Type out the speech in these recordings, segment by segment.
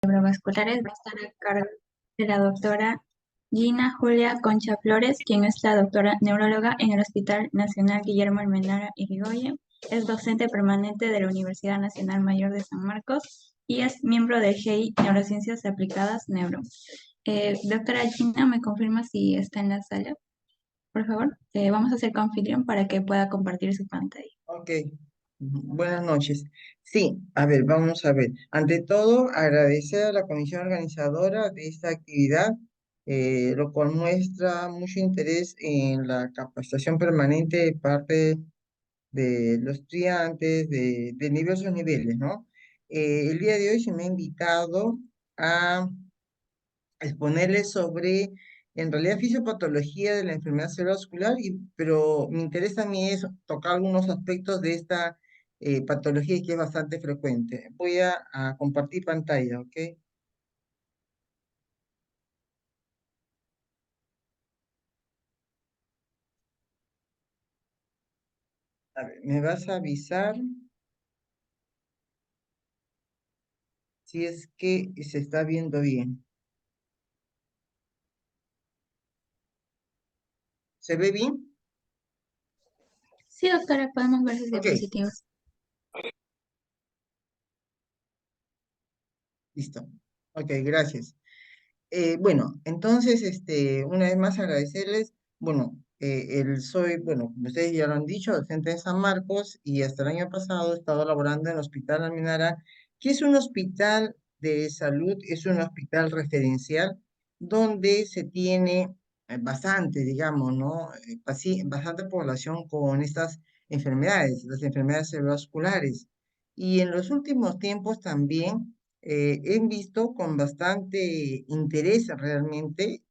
Cerebrovasculares va a estar a cargo de la doctora Gina Julia Concha Flores, quien es la doctora neuróloga en el Hospital Nacional Guillermo Almenara Irigoyen. Es docente permanente de la Universidad Nacional Mayor de San Marcos y es miembro del GI Neurociencias Aplicadas Neuro. Doctora Gina, ¿me confirma si está en la sala? Por favor, vamos a hacer confidencial para que pueda compartir su pantalla. Ok, buenas noches. Sí, a ver, vamos a ver. Ante todo, agradecer a la comisión organizadora de esta actividad, lo cual muestra mucho interés en la capacitación permanente de parte de los estudiantes de diversos niveles, ¿no? El día de hoy se me ha invitado a exponerles sobre, en realidad, fisiopatología de la enfermedad cerebrovascular, pero me interesa a mí es tocar algunos aspectos de esta patología que es bastante frecuente. Voy a compartir pantalla, ¿ok? A ver, me vas a avisar si es que se está viendo bien. ¿Se ve bien? Sí, doctora, podemos ver sus Ok, diapositivas. listo. Ok, gracias. Bueno, entonces, una vez más agradecerles. Bueno, bueno, como ustedes ya lo han dicho, docente de San Marcos y hasta el año pasado he estado laborando en el Hospital Almenara, que es un hospital de salud, es un hospital referencial donde se tiene bastante, digamos, ¿no? Bastante población con estas enfermedades, las enfermedades cerebrovasculares. Y en los últimos tiempos también he visto con bastante interés realmente,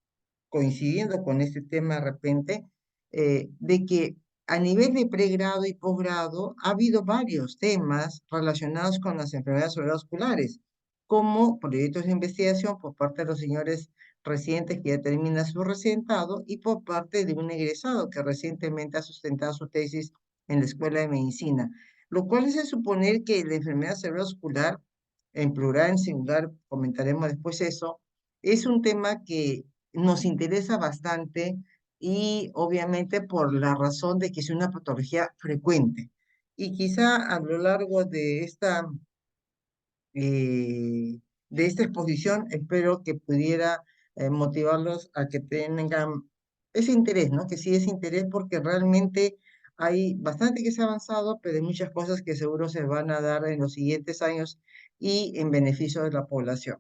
coincidiendo con este tema de repente, de que a nivel de pregrado y posgrado ha habido varios temas relacionados con las enfermedades cerebrovasculares, como proyectos de investigación por parte de los señores residentes que ya termina su recentado y por parte de un egresado que recientemente ha sustentado su tesis en la Escuela de Medicina, lo cual hace suponer que la enfermedad cerebrovascular, en plural, en singular, comentaremos después eso, es un tema que nos interesa bastante y obviamente por la razón de que es una patología frecuente. Y quizá a lo largo de esta exposición espero que pudiera motivarlos a que tengan ese interés, ¿no? Que sí es interés porque realmente hay bastante que se ha avanzado, pero hay muchas cosas que seguro se van a dar en los siguientes años y en beneficio de la población.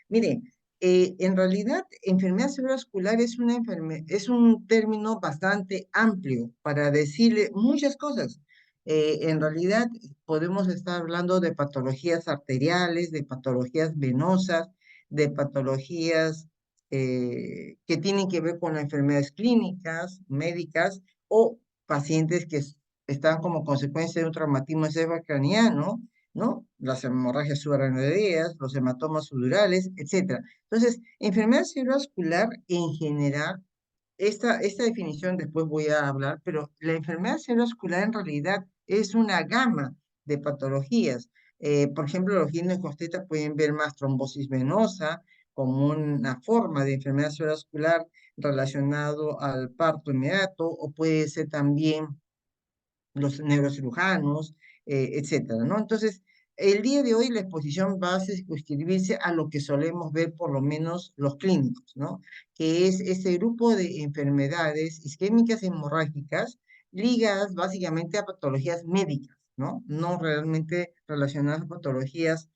Mire, en realidad, enfermedad cerebrovascular es un término bastante amplio para decirle muchas cosas. En realidad, podemos estar hablando de patologías arteriales, de patologías venosas, de patologías que tienen que ver con las enfermedades clínicas, médicas, o pacientes que están como consecuencia de un traumatismo encefalocraniano, ¿no? Las hemorragias subaracnoideas, los hematomas sudorales, etcétera. Entonces, enfermedad cerebrovascular en general, esta definición después voy a hablar, pero la enfermedad cerebrovascular en realidad es una gama de patologías. Por ejemplo, los ginecobstetras pueden ver más trombosis venosa como una forma de enfermedad cerebrovascular relacionado al parto inmediato, o puede ser también los neurocirujanos, etcétera, ¿no? Entonces, el día de hoy la exposición va a circunscribirse a lo que solemos ver por lo menos los clínicos, ¿no? Que es ese grupo de enfermedades isquémicas hemorrágicas ligadas básicamente a patologías médicas, ¿no? No realmente relacionadas a patologías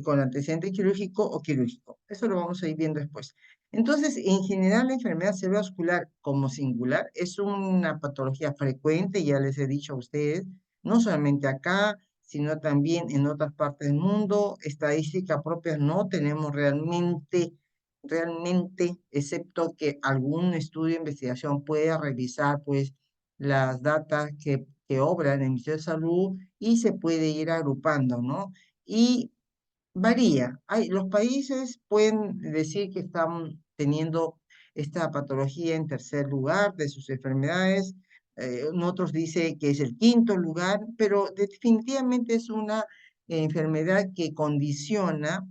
con antecedente quirúrgico o quirúrgico. Eso lo vamos a ir viendo después. Entonces, en general, la enfermedad cerebrovascular como singular es una patología frecuente, ya les he dicho a ustedes, no solamente acá, sino también en otras partes del mundo. Estadística propia no tenemos realmente, excepto que algún estudio de investigación pueda revisar, pues, las datas que obran en el Ministerio de Salud y se puede ir agrupando, ¿no? Y varía. Los países pueden decir que están teniendo esta patología en tercer lugar de sus enfermedades, otros dicen que es el quinto lugar, pero definitivamente es una enfermedad que condiciona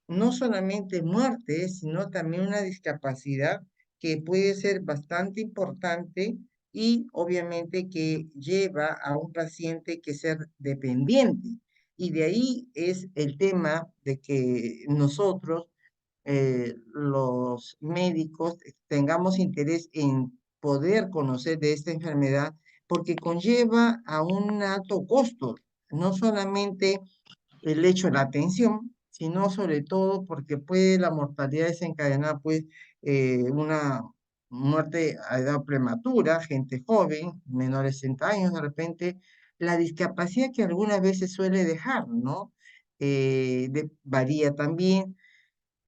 no solamente muerte, sino también una discapacidad que puede ser bastante importante y obviamente que lleva a un paciente que ser dependiente. Y de ahí es el tema de que nosotros, los médicos, tengamos interés en poder conocer de esta enfermedad, porque conlleva a un alto costo, no solamente el hecho de la atención, sino sobre todo porque puede la mortalidad desencadenar pues una muerte a edad prematura, gente joven, menores de 60 años de repente, la discapacidad que algunas veces suele dejar, ¿no? Varía también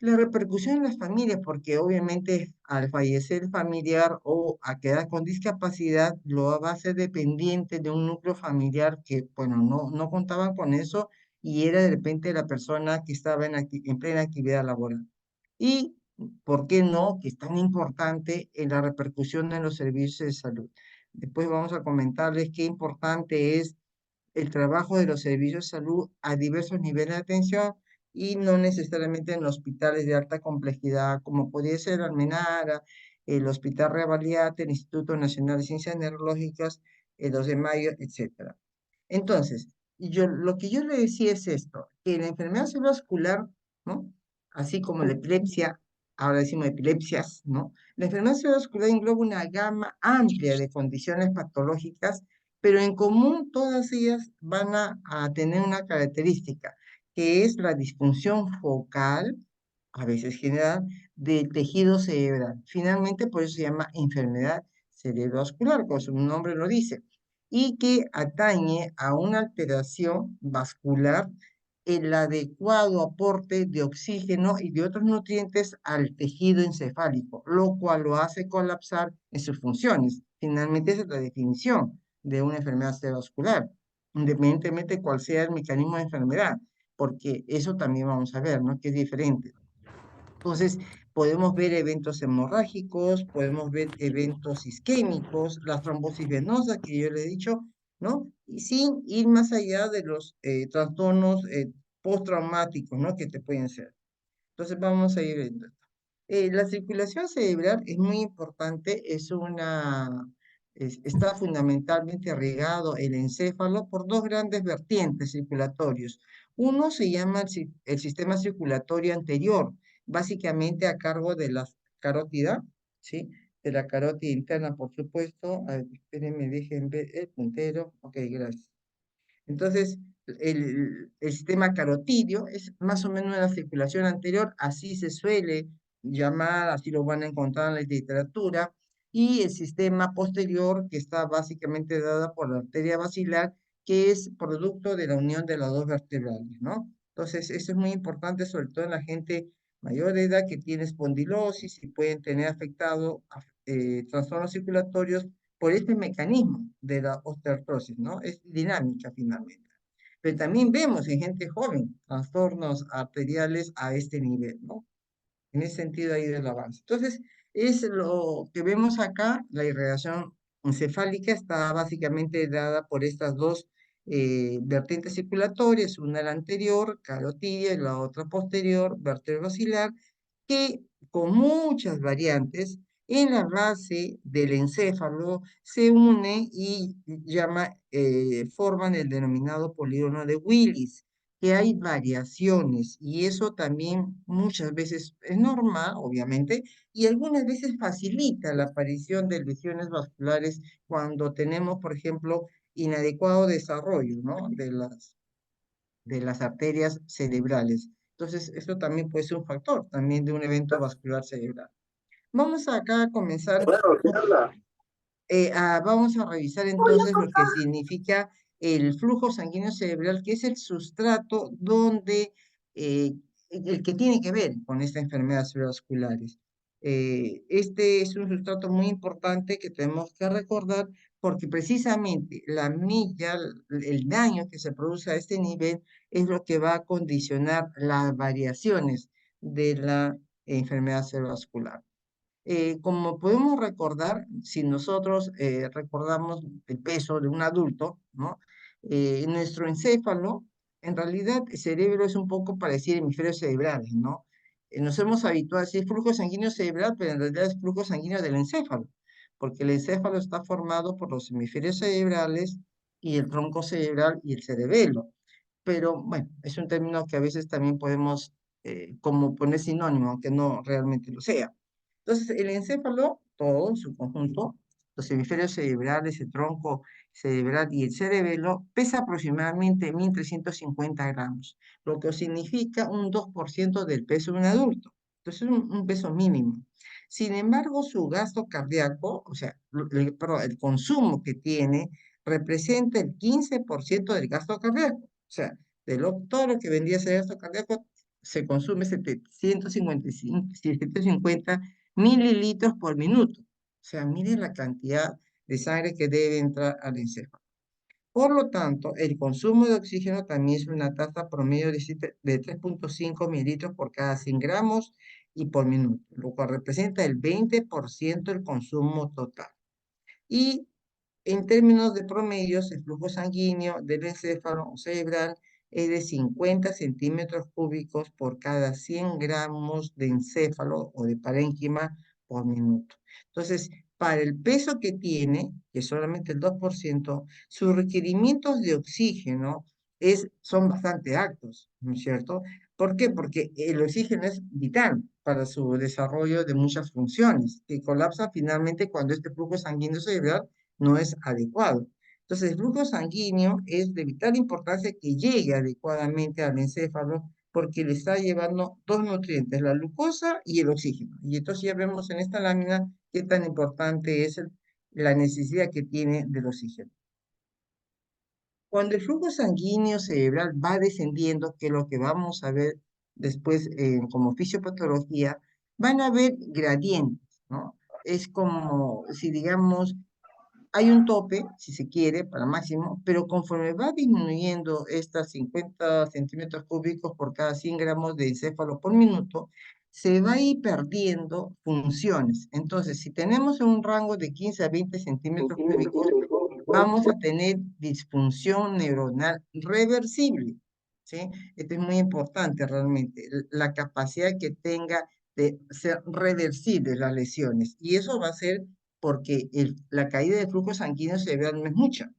la repercusión en las familias, porque obviamente al fallecer el familiar o a quedar con discapacidad, lo va a ser dependiente de un núcleo familiar que, bueno, no contaban con eso y era de repente la persona que estaba en plena actividad laboral. Y, ¿por qué no? Que es tan importante en la repercusión en los servicios de salud. Después vamos a comentarles qué importante es el trabajo de los servicios de salud a diversos niveles de atención y no necesariamente en hospitales de alta complejidad, como podría ser Almenara, el Hospital Reavaliate, el Instituto Nacional de Ciencias Neurológicas, el 2 de Mayo, etcétera. Entonces, lo que yo le decía es esto, que la enfermedad cerebrovascular, ¿no? Así como la epilepsia, ahora decimos epilepsias, ¿no? La enfermedad cerebrovascular engloba una gama amplia de condiciones patológicas, pero en común todas ellas van a tener una característica, que es la disfunción focal, a veces general, del tejido cerebral. Finalmente, por eso se llama enfermedad cerebrovascular, como su nombre lo dice, y que atañe a una alteración vascular el adecuado aporte de oxígeno y de otros nutrientes al tejido encefálico, lo cual lo hace colapsar en sus funciones. Finalmente, esa es la definición de una enfermedad cerebrovascular, independientemente de cuál sea el mecanismo de enfermedad, porque eso también vamos a ver, ¿no? Que es diferente. Entonces, podemos ver eventos hemorrágicos, podemos ver eventos isquémicos, las trombosis venosas que yo le he dicho, ¿no? Y sin ir más allá de los trastornos postraumáticos, ¿no? Que te pueden ser. Entonces, vamos a ir viendo. La circulación cerebral es muy importante, está fundamentalmente regado el encéfalo por dos grandes vertientes circulatorios. Uno se llama el sistema circulatorio anterior, básicamente a cargo de la carótida, ¿sí? De la carótida interna, por supuesto. A ver, espérenme, dejen ver el puntero. Ok, gracias. Entonces, el sistema carotidio es más o menos la circulación anterior, así se suele llamar, así lo van a encontrar en la literatura, y el sistema posterior, que está básicamente dada por la arteria basilar, que es producto de la unión de las dos vertebrales, ¿no? Entonces, eso es muy importante, sobre todo en la gente mayor de edad que tiene espondilosis y pueden tener afectado trastornos circulatorios por este mecanismo de la osteoartrosis, ¿no? Es dinámica finalmente. Pero también vemos en gente joven trastornos arteriales a este nivel, ¿no? En ese sentido ahí del avance. Entonces, es lo que vemos acá, la irradiación encefálica está básicamente dada por estas dos vertientes circulatorias, una la anterior, carotidia, y la otra posterior, vertebrobasilar, que con muchas variantes en la base del encéfalo se une y forman el denominado polígono de Willis, que hay variaciones y eso también muchas veces es normal, obviamente, y algunas veces facilita la aparición de lesiones vasculares cuando tenemos, por ejemplo, inadecuado desarrollo, ¿no? De las arterias cerebrales. Entonces, esto también puede ser un factor también de un evento vascular cerebral. Vamos acá a comenzar, vamos a revisar entonces lo que significa el flujo sanguíneo cerebral, que es el sustrato donde, el que tiene que ver con estas enfermedades cerebrovasculares. Este es un sustrato muy importante que tenemos que recordar porque precisamente la milla, el daño que se produce a este nivel es lo que va a condicionar las variaciones de la enfermedad cerebrovascular. Como podemos recordar, si nosotros recordamos el peso de un adulto, ¿no? Nuestro encéfalo En realidad, el cerebro es un poco parecido a hemisferios cerebrales, ¿no? Nos hemos habituado a decir flujo sanguíneo cerebral, pero en realidad es flujo sanguíneo del encéfalo, porque el encéfalo está formado por los hemisferios cerebrales y el tronco cerebral y el cerebelo. Pero bueno, es un término que a veces también podemos como poner sinónimo, aunque no realmente lo sea. Entonces, el encéfalo, todo en su conjunto, los hemisferios cerebrales, el tronco cerebral y el cerebelo, pesa aproximadamente 1.350 gramos, lo que significa un 2% del peso de un adulto. Entonces, es un peso mínimo. Sin embargo, su gasto cardíaco, o sea, perdón, el consumo que tiene, representa el 15% del gasto cardíaco. O sea, todo lo que vendría a ser gasto cardíaco, se consume 750 mililitros por minuto. O sea, miren la cantidad de sangre que debe entrar al encéfalo. Por lo tanto, el consumo de oxígeno también es una tasa promedio de 3,5 mililitros por cada 100 gramos y por minuto, lo cual representa el 20% del consumo total. Y en términos de promedios, el flujo sanguíneo del encéfalo cerebral es de 50 centímetros cúbicos por cada 100 gramos de encéfalo o de parénquima por minuto. Entonces, para el peso que tiene, que es solamente el 2%, sus requerimientos de oxígeno son bastante altos, ¿no es cierto? ¿Por qué? Porque el oxígeno es vital para su desarrollo de muchas funciones, que colapsa finalmente cuando este flujo sanguíneo cerebral no es adecuado. Entonces, el flujo sanguíneo es de vital importancia que llegue adecuadamente al encéfalo porque le está llevando dos nutrientes, la glucosa y el oxígeno. Y entonces ya vemos en esta lámina qué tan importante es la necesidad que tiene del oxígeno. Cuando el flujo sanguíneo cerebral va descendiendo, que es lo que vamos a ver después como fisiopatología, van a haber gradientes, ¿no? Es como si, digamos, hay un tope, si se quiere, para máximo, pero conforme va disminuyendo estas 50 centímetros cúbicos por cada 100 gramos de encéfalo por minuto, se va a ir perdiendo funciones. Entonces, si tenemos un rango de 15 a 20 centímetros cúbicos, vamos a tener disfunción neuronal reversible, ¿sí? Esto es muy importante realmente, la capacidad que tenga de ser reversible las lesiones. Y eso va a ser porque la caída de flujo sanguíneo cerebral no es mucha.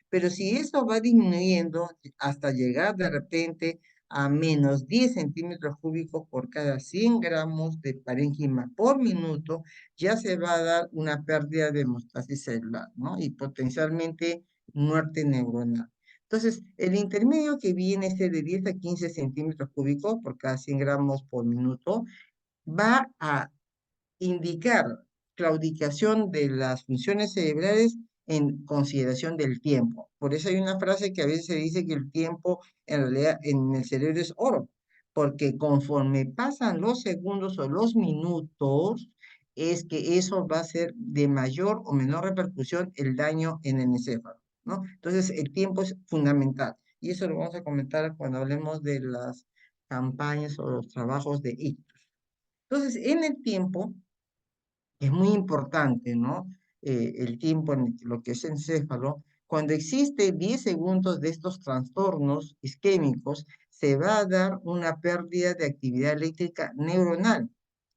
Pero si eso va disminuyendo hasta llegar de repente a menos 10 centímetros cúbicos por cada 100 gramos de parénquima por minuto, ya se va a dar una pérdida de hemostasis celular, ¿no? Y potencialmente muerte neuronal. Entonces, el intermedio que viene este de 10 a 15 centímetros cúbicos por cada 100 gramos por minuto va a indicar claudicación de las funciones cerebrales en consideración del tiempo. Por eso hay una frase que a veces se dice que el tiempo en realidad en el cerebro es oro, porque conforme pasan los segundos o los minutos, es que eso va a ser de mayor o menor repercusión el daño en el encéfalo, ¿no? Entonces, el tiempo es fundamental. Y eso lo vamos a comentar cuando hablemos de las campañas o los trabajos de ictus. Entonces, en el tiempo, es muy importante, ¿no? El tiempo en lo que es encéfalo, cuando existe 10 segundos de estos trastornos isquémicos, se va a dar una pérdida de actividad eléctrica neuronal,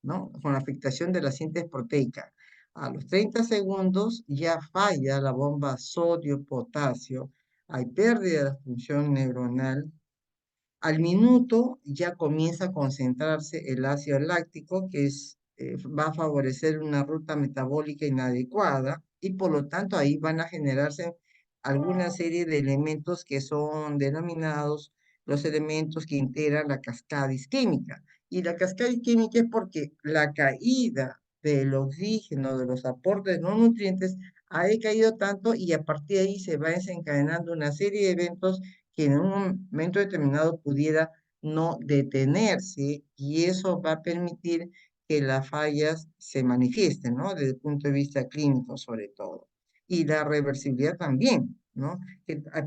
¿no? Con afectación de la síntesis proteica. A los 30 segundos ya falla la bomba sodio-potasio, hay pérdida de la función neuronal. Al minuto ya comienza a concentrarse el ácido láctico, que va a favorecer una ruta metabólica inadecuada y por lo tanto ahí van a generarse alguna serie de elementos que son denominados los elementos que integran la cascada isquémica. Y la cascada isquémica es porque la caída del oxígeno, de los aportes de los nutrientes, ha decaído tanto y a partir de ahí se va desencadenando una serie de eventos que en un momento determinado pudiera no detenerse y eso va a permitir que las fallas se manifiesten, ¿no? Desde el punto de vista clínico sobre todo. Y la reversibilidad también, ¿no?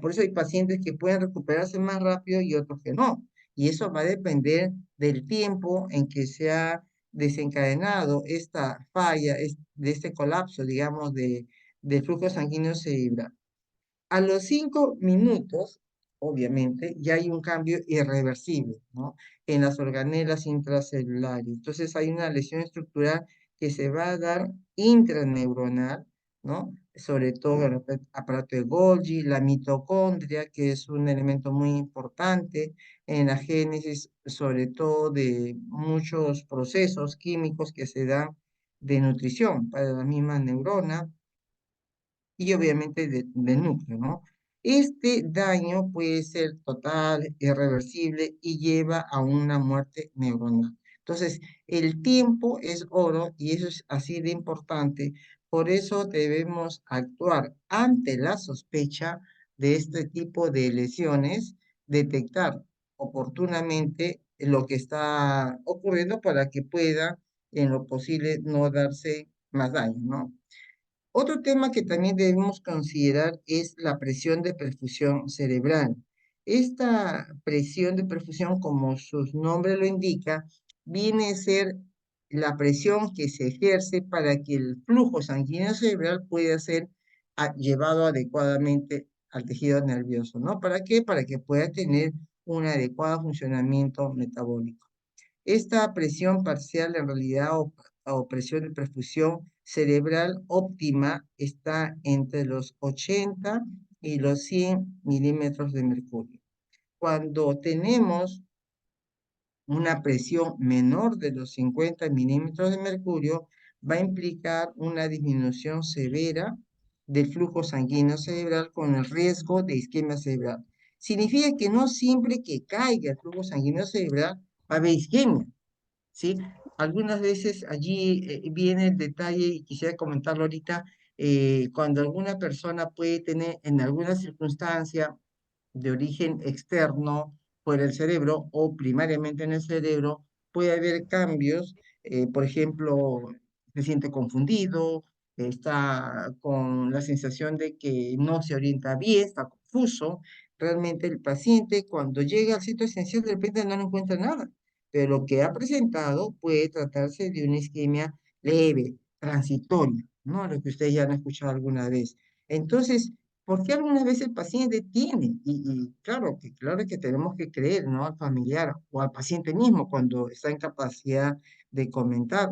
Por eso hay pacientes que pueden recuperarse más rápido y otros que no. Y eso va a depender del tiempo en que se ha desencadenado esta falla, de este colapso, digamos, de flujo sanguíneo cerebral. A los 5 minutos obviamente, ya hay un cambio irreversible, ¿no? En las organelas intracelulares. Entonces hay una lesión estructural que se va a dar intraneuronal, ¿no? Sobre todo el aparato de Golgi, la mitocondria, que es un elemento muy importante en la génesis, sobre todo de muchos procesos químicos que se dan de nutrición para la misma neurona y obviamente del núcleo, ¿no? Este daño puede ser total, irreversible y lleva a una muerte neuronal. Entonces, el tiempo es oro y eso es así de importante. Por eso debemos actuar ante la sospecha de este tipo de lesiones, detectar oportunamente lo que está ocurriendo para que pueda, en lo posible, no darse más daño, ¿no? Otro tema que también debemos considerar es la presión de perfusión cerebral. Esta presión de perfusión, como su nombre lo indica, viene a ser la presión que se ejerce para que el flujo sanguíneo cerebral pueda ser llevado adecuadamente al tejido nervioso, ¿no? ¿Para qué? Para que pueda tener un adecuado funcionamiento metabólico. Esta presión parcial en realidad o presión de perfusión cerebral óptima está entre los 80 y los 100 milímetros de mercurio. Cuando tenemos una presión menor de los 50 milímetros de mercurio, va a implicar una disminución severa del flujo sanguíneo cerebral con el riesgo de isquemia cerebral. Significa que no siempre que caiga el flujo sanguíneo cerebral va a haber isquemia. ¿Sí? Algunas veces allí viene el detalle y quisiera comentarlo ahorita, cuando alguna persona puede tener en alguna circunstancia de origen externo por el cerebro o primariamente en el cerebro, puede haber cambios, por ejemplo, se siente confundido, está con la sensación de que no se orienta bien, está confuso. Realmente el paciente cuando llega al sitio esencial de repente no encuentra nada, pero lo que ha presentado puede tratarse de una isquemia leve, transitoria, ¿no? Lo que ustedes ya han escuchado alguna vez. Entonces, ¿por qué algunas veces el paciente tiene? Y claro que tenemos que creer, ¿no? Al familiar o al paciente mismo cuando está en capacidad de comentar.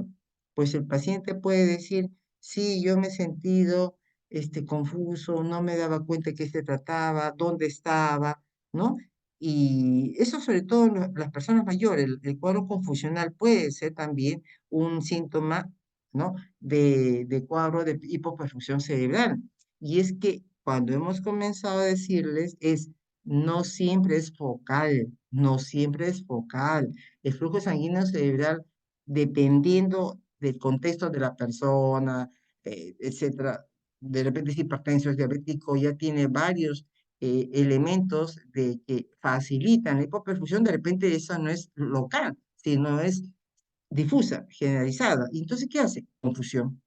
Pues el paciente puede decir, sí, yo me he sentido confuso, no me daba cuenta de qué se trataba, dónde estaba, ¿no? Y eso sobre todo en las personas mayores, el cuadro confusional puede ser también un síntoma, ¿no? De cuadro de hipoperfusión cerebral. Y es que cuando hemos comenzado a decirles es, no siempre es focal, no siempre es focal. El flujo sanguíneo cerebral, dependiendo del contexto de la persona, etcétera, de repente es hipertenso, es diabético, ya tiene varios elementos de que facilitan la hipoperfusión, de repente esa no es local, sino es difusa, generalizada. ¿Y entonces qué hace? Confusión.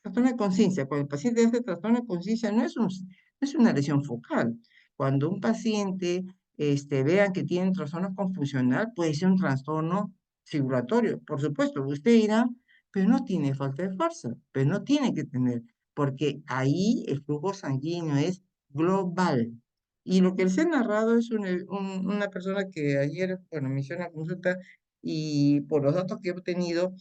Trastorno de conciencia, cuando el paciente hace trastorno de conciencia, no es una lesión focal. Cuando un paciente vean que tiene un trastorno confusional, puede ser un trastorno circulatorio. Por supuesto, usted dirá, pero no tiene falta de fuerza, pero no tiene que tener, porque ahí el flujo sanguíneo es global. Y lo que les he narrado es una persona que ayer, bueno, me hizo una consulta y por los datos que he obtenido,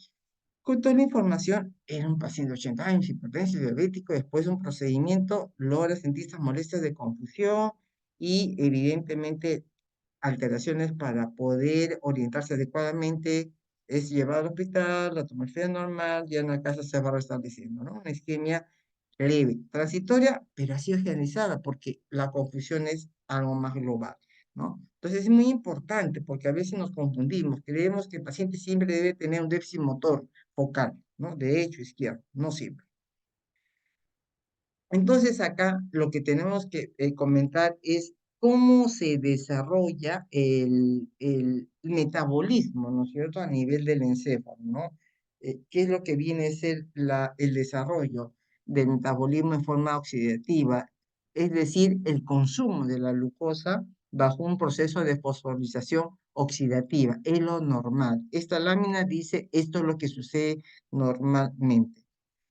con toda la información, era un paciente de 80 años, hipertenso, diabético, después de un procedimiento, logra sentir estas molestias de confusión y evidentemente alteraciones para poder orientarse adecuadamente, es llevado al hospital, la tomografía normal, ya en la casa se va restableciendo, ¿no? Una isquemia leve, transitoria, pero ha sido generalizada porque la confusión es algo más global, ¿no? Entonces es muy importante porque a veces nos confundimos, creemos que el paciente siempre debe tener un déficit motor focal, ¿no? De hecho, izquierdo, no siempre. Entonces acá lo que tenemos que comentar es cómo se desarrolla el metabolismo, ¿no es cierto?, a nivel del encéfalo, ¿no? ¿Qué es lo que viene a ser el desarrollo del metabolismo en forma oxidativa? Es decir, el consumo de la glucosa bajo un proceso de fosforilación oxidativa. Es lo normal. Esta lámina dice esto es lo que sucede normalmente.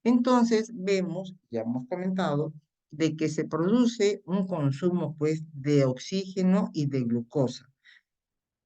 Entonces, vemos, ya hemos comentado, de que se produce un consumo, pues, de oxígeno y de glucosa.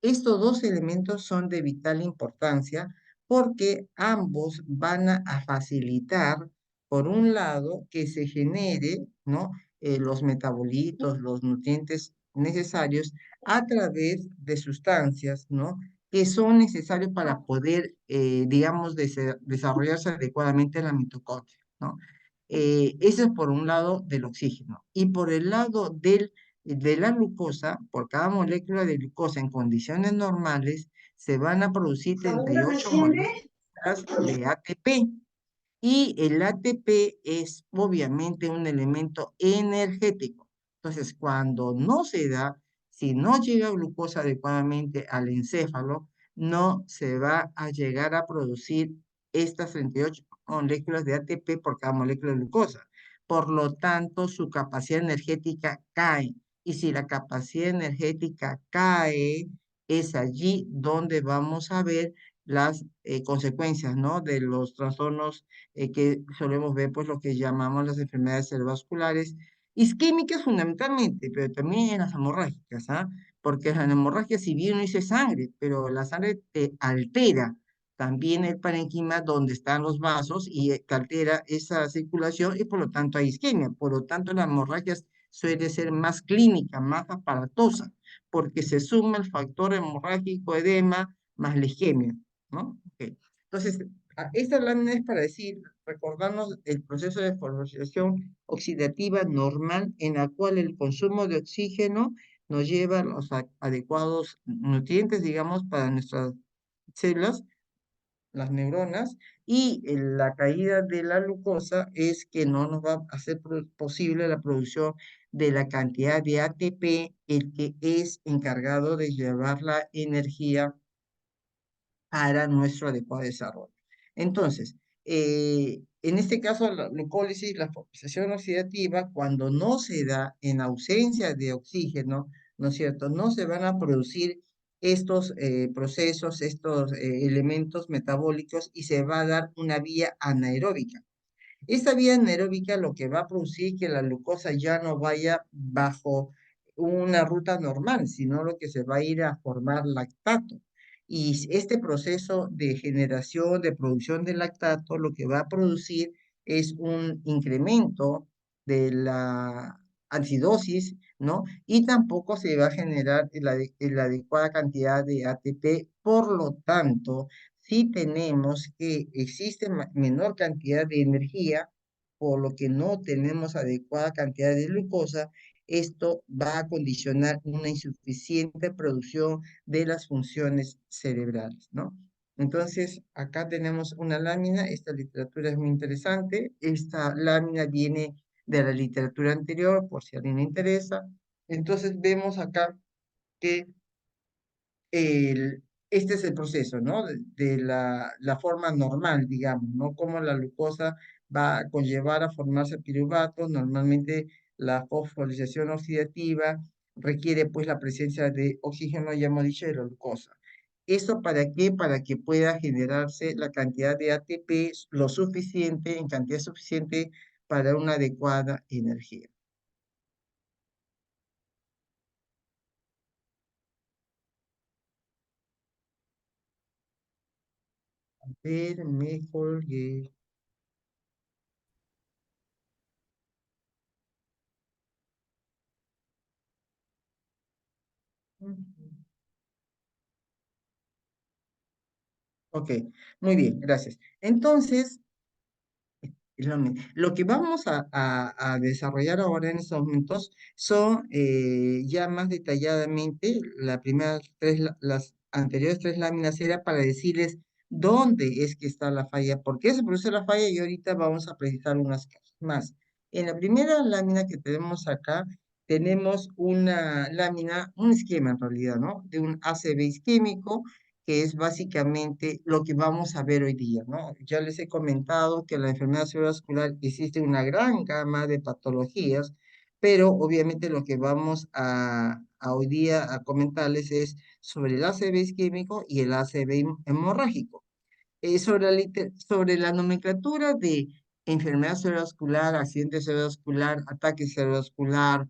Estos dos elementos son de vital importancia porque ambos van a facilitar, por un lado, que se genere, ¿no? Los metabolitos, los nutrientes necesarios a través de sustancias, ¿no? Que son necesarios para poder, digamos, desarrollarse adecuadamente la mitocondria, ¿no? Eso es por un lado del oxígeno. Y por el lado de la glucosa, por cada molécula de glucosa en condiciones normales, se van a producir 38 moléculas de ATP. Y el ATP es obviamente un elemento energético. Entonces, cuando no se da, si no llega glucosa adecuadamente al encéfalo, no se va a llegar a producir estas 38 moléculas de ATP por cada molécula de glucosa. Por lo tanto, su capacidad energética cae. Y si la capacidad energética cae, es allí donde vamos a ver las consecuencias, ¿no? De los trastornos que solemos ver, pues, lo que llamamos las enfermedades cerebrovasculares, isquémicas fundamentalmente, pero también en las hemorrágicas, ¿ah? Porque las hemorragias, si bien no dice sangre, pero la sangre te altera también el parénquima donde están los vasos y te altera esa circulación y por lo tanto hay isquemia. Por lo tanto, la hemorragia suele ser más clínica, más aparatosa, porque se suma el factor hemorrágico, edema, más la isquemia, ¿no? Ok. Entonces, esta lámina es para decir, recordarnos el proceso de fosforilación oxidativa normal en la cual el consumo de oxígeno nos lleva a los adecuados nutrientes, digamos, para nuestras células, las neuronas, y la caída de la glucosa es que no nos va a hacer posible la producción de la cantidad de ATP, el que es encargado de llevar la energía para nuestro adecuado desarrollo. Entonces, en este caso, la glucólisis, la fosforilación oxidativa, cuando no se da en ausencia de oxígeno, ¿no es cierto? No se van a producir estos procesos, estos elementos metabólicos y se va a dar una vía anaeróbica. Esta vía anaeróbica lo que va a producir que la glucosa ya no vaya bajo una ruta normal, sino lo que se va a ir a formar lactato. Y este proceso de generación, de producción de lactato, lo que va a producir es un incremento de la acidosis, ¿no? Y tampoco se va a generar la adecuada cantidad de ATP. Por lo tanto, si tenemos que existe menor cantidad de energía, por lo que no tenemos adecuada cantidad de glucosa, esto va a condicionar una insuficiente producción de las funciones cerebrales, ¿no? Entonces, acá tenemos una lámina, esta literatura es muy interesante, esta lámina viene de la literatura anterior, por si a alguien le interesa. Entonces, vemos acá que este es el proceso, ¿no? De la forma normal, digamos, ¿no? Cómo la glucosa va a conllevar a formarse piruvatos. Normalmente la fosforilación oxidativa requiere pues la presencia de oxígeno, ya hemos dicho, de la glucosa. ¿Esto para qué? Para que pueda generarse la cantidad de ATP lo suficiente, en cantidad suficiente para una adecuada energía. A ver, me colgué. Ujú. Ok, muy bien, gracias. Entonces, lo que vamos a desarrollar ahora en estos momentos son ya más detalladamente, las anteriores tres láminas era para decirles dónde es que está la falla, por qué se produce la falla y ahorita vamos a precisar unas cosas más. En la primera lámina que tenemos acá, tenemos una lámina, un esquema en realidad, ¿no? De un ACV isquémico que es básicamente lo que vamos a ver hoy día, ¿no? Ya les he comentado que la enfermedad cerebrovascular existe una gran gama de patologías, pero obviamente lo que vamos a hoy día a comentarles es sobre el ACV isquémico y el ACV hemorrágico. Sobre la nomenclatura enfermedad cerebrovascular, accidente cerebrovascular, ataque cerebrovascular,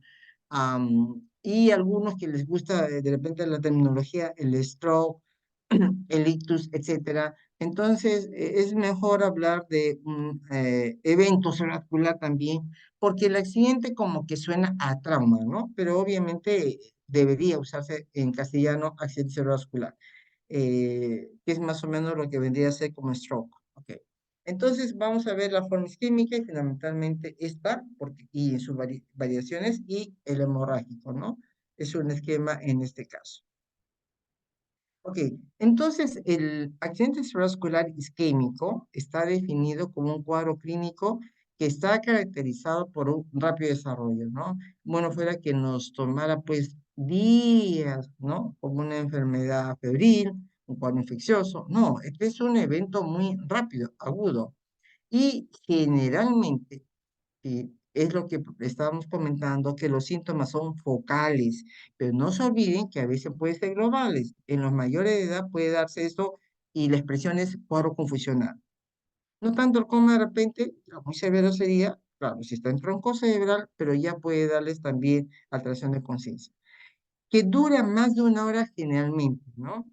y algunos que les gusta de repente la terminología, el stroke, el ictus, etcétera. Entonces, es mejor hablar de un evento cerebrovascular también, porque el accidente como que suena a trauma, ¿no? Pero obviamente debería usarse en castellano accidente cerebrovascular, que es más o menos lo que vendría a ser como stroke. ¿Ok? Entonces, vamos a ver la forma isquémica y fundamentalmente esta, porque, y en sus variaciones, y el hemorrágico, ¿no? Es un esquema en este caso. Ok, entonces el accidente cerebrovascular isquémico está definido como un cuadro clínico que está caracterizado por un rápido desarrollo, ¿no? Bueno, fuera que nos tomara pues días, ¿no? Como una enfermedad febril, un cuadro infeccioso. No, este es un evento muy rápido, agudo. Y generalmente es lo que estábamos comentando, que los síntomas son focales, pero no se olviden que a veces pueden ser globales. En los mayores de edad puede darse esto y la expresión es cuadro confusional. No tanto el coma de repente, lo muy severo sería, claro, si está en tronco cerebral, pero ya puede darles también alteración de conciencia, que dura más de una hora generalmente, ¿no?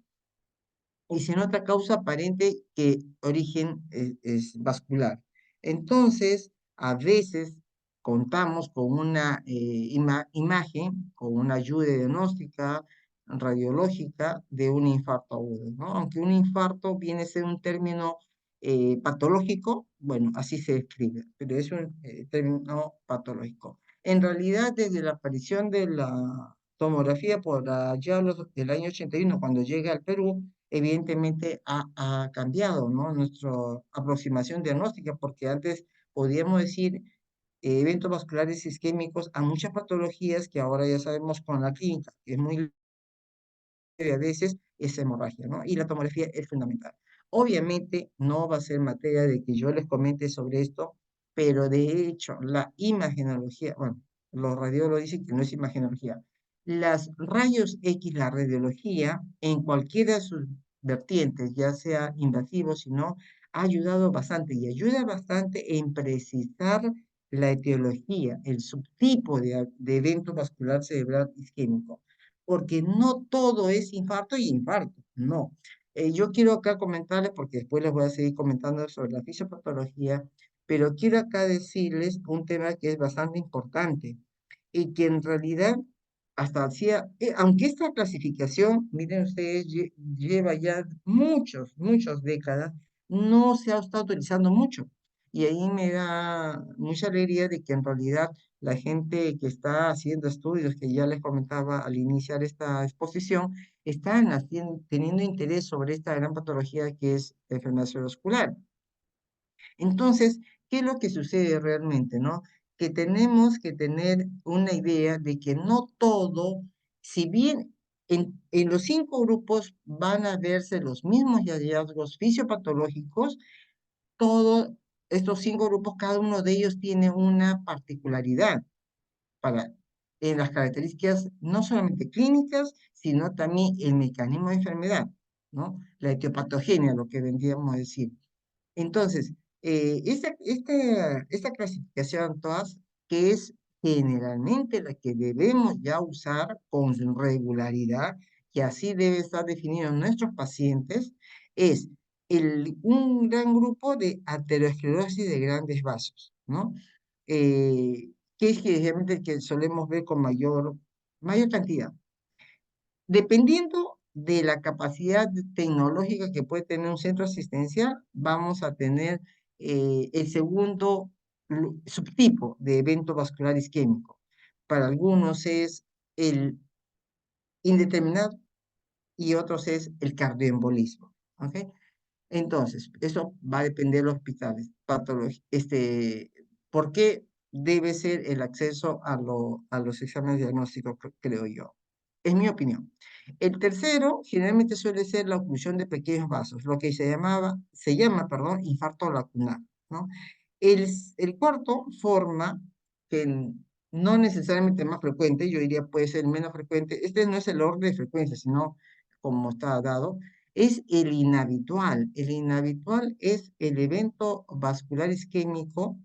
Y se nota causa aparente que origen es vascular. Entonces, a veces contamos con una imagen, con una ayuda diagnóstica radiológica de un infarto agudo, ¿no? Aunque un infarto viene a ser un término patológico, bueno, así se describe, pero es un término patológico. En realidad, desde la aparición de la tomografía por allá del año 81, cuando llega al Perú, evidentemente ha cambiado, ¿no? Nuestra aproximación diagnóstica, porque antes podíamos decir eventos vasculares isquémicos a muchas patologías que ahora ya sabemos con la clínica, que es muy a veces es hemorragia, ¿no? Y la tomografía es fundamental. Obviamente no va a ser materia de que yo les comente sobre esto, pero de hecho la imagenología, bueno, los radiólogos dicen que no es imagenología. Las rayos X, la radiología, en cualquiera de sus vertientes, ya sea invasivo, si no, ha ayudado bastante y ayuda bastante en precisar la etiología, el subtipo de evento vascular cerebral isquémico, porque no todo es infarto y infarto, no. Yo quiero acá comentarles, porque después les voy a seguir comentando sobre la fisiopatología, pero quiero acá decirles un tema que es bastante importante y que en realidad hasta hacía, aunque esta clasificación, miren ustedes, lleva ya muchas décadas, no se ha estado utilizando mucho. Y ahí me da mucha alegría de que en realidad la gente que está haciendo estudios, que ya les comentaba al iniciar esta exposición, están teniendo interés sobre esta gran patología que es la enfermedad cerebrovascular. Entonces, ¿qué es lo que sucede realmente, no? Que tenemos que tener una idea de que no todo, si bien en los 5 grupos van a verse los mismos hallazgos fisiopatológicos, todos estos 5 grupos, cada uno de ellos tiene una particularidad para, en las características no solamente clínicas, sino también el mecanismo de enfermedad, ¿no? La etiopatogenia, lo que vendríamos a decir. Entonces, esta clasificación, todas, que es generalmente la que debemos ya usar con regularidad, que así debe estar definido en nuestros pacientes, es un gran grupo de aterosclerosis de grandes vasos, ¿no? Que es generalmente que solemos ver con mayor cantidad. Dependiendo de la capacidad tecnológica que puede tener un centro asistencial, vamos a tener el segundo subtipo de evento vascular isquémico. Para algunos es el indeterminado y otros es el cardioembolismo. ¿Ok? Entonces, eso va a depender de los hospitales. ¿Por qué debe ser el acceso a los exámenes diagnósticos, creo yo? Es mi opinión. El tercero, generalmente suele ser la oclusión de pequeños vasos, lo que se llama, perdón, infarto lacunar, ¿no? El cuarto forma, que no necesariamente más frecuente, yo diría puede ser menos frecuente, este no es el orden de frecuencia, sino como está dado, es el inhabitual. El inhabitual es el evento vascular isquémico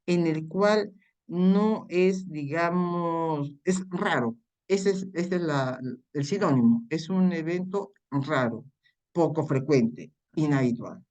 en el cual no es, digamos, es raro. Ese es el sinónimo. Es un evento raro, poco frecuente, inhabitual.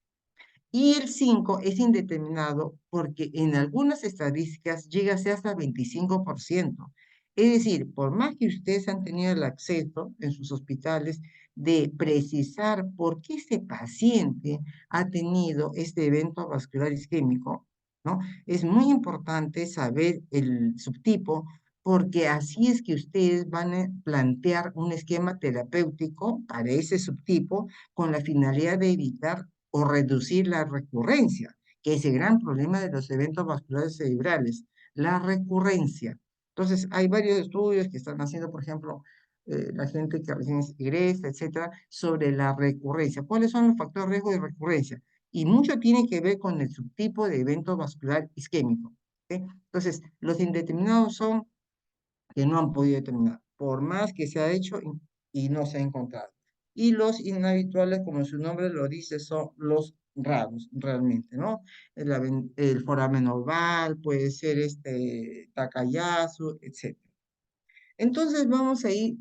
Y el 5 es indeterminado porque en algunas estadísticas llega a ser hasta 25%. Es decir, por más que ustedes han tenido el acceso en sus hospitales de precisar por qué ese paciente ha tenido este evento vascular isquémico, ¿no? Es muy importante saber el subtipo porque así es que ustedes van a plantear un esquema terapéutico para ese subtipo con la finalidad de evitar o reducir la recurrencia, que es el gran problema de los eventos vasculares cerebrales, la recurrencia. Entonces, hay varios estudios que están haciendo, por ejemplo, la gente que recién egresa, etcétera, sobre la recurrencia. ¿Cuáles son los factores de riesgo de recurrencia? Y mucho tiene que ver con el subtipo de evento vascular isquémico. ¿Ok? Entonces, los indeterminados son que no han podido determinar, por más que se ha hecho y no se ha encontrado. Y los inhabituales, como su nombre lo dice, son los raros, realmente, ¿no? El foramen oval, puede ser este Takayasu, etc. Entonces vamos a ir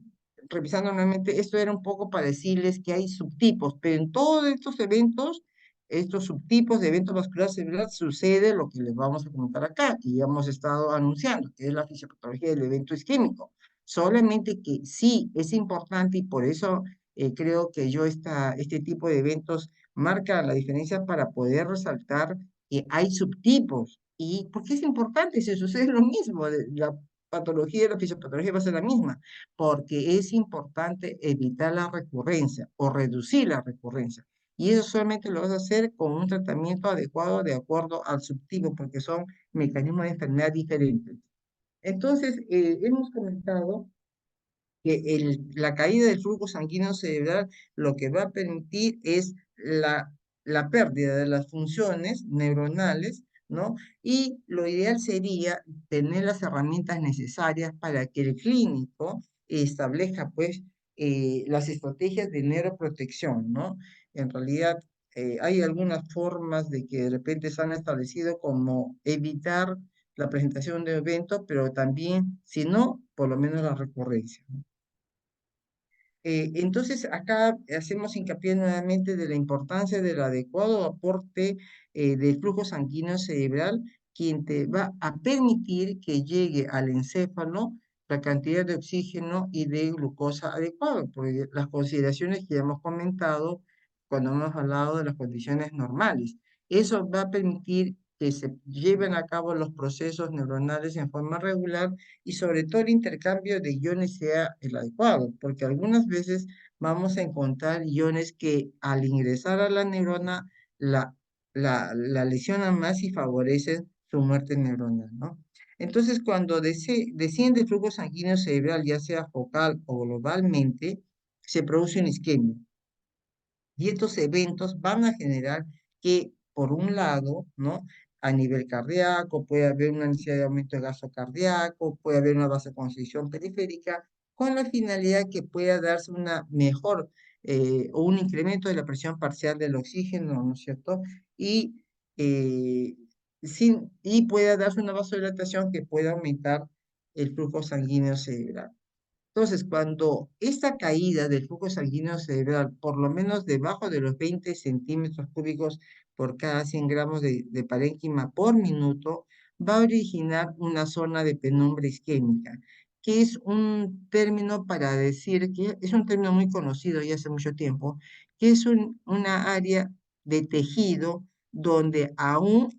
revisando nuevamente. Esto era un poco para decirles que hay subtipos, pero en todos estos eventos, estos subtipos de evento vascular cerebral, sucede lo que les vamos a comentar acá, que ya hemos estado anunciando, que es la fisiopatología del evento isquémico. Solamente que sí es importante y por eso creo que este tipo de eventos marca la diferencia para poder resaltar que hay subtipos. ¿Y por qué es importante? Si sucede lo mismo, la patología y la fisiopatología va a ser la misma, porque es importante evitar la recurrencia o reducir la recurrencia. Y eso solamente lo vas a hacer con un tratamiento adecuado de acuerdo al subtipo, porque son mecanismos de enfermedad diferentes. Entonces, hemos comentado que la caída del flujo sanguíneo cerebral lo que va a permitir es la pérdida de las funciones neuronales, ¿no? Y lo ideal sería tener las herramientas necesarias para que el clínico establezca, pues, las estrategias de neuroprotección, ¿no? En realidad, hay algunas formas de que de repente se han establecido como evitar la presentación de eventos, pero también, si no, por lo menos la recurrencia. Entonces, acá hacemos hincapié nuevamente de la importancia del adecuado aporte del flujo sanguíneo cerebral, quien te va a permitir que llegue al encéfalo la cantidad de oxígeno y de glucosa adecuada, porque las consideraciones que ya hemos comentado cuando hemos hablado de las condiciones normales. Eso va a permitir que se lleven a cabo los procesos neuronales en forma regular y sobre todo el intercambio de iones sea el adecuado, porque algunas veces vamos a encontrar iones que al ingresar a la neurona la lesionan más y favorecen su muerte neuronal, ¿no? Entonces, cuando desciende el flujo sanguíneo cerebral, ya sea focal o globalmente, se produce una isquemia. Y estos eventos van a generar que, por un lado, ¿no? A nivel cardíaco, puede haber una necesidad de aumento de gasto cardíaco, puede haber una vasoconstricción periférica, con la finalidad que pueda darse una mejor o un incremento de la presión parcial del oxígeno, ¿no es cierto? Y, eh, y pueda darse una vasodilatación que pueda aumentar el flujo sanguíneo cerebral. Entonces, cuando esta caída del flujo sanguíneo cerebral, por lo menos debajo de los 20 centímetros cúbicos por cada 100 gramos de parénquima por minuto, va a originar una zona de penumbra isquémica, que es un término para decir, que es un término muy conocido ya hace mucho tiempo, que es una área de tejido donde aún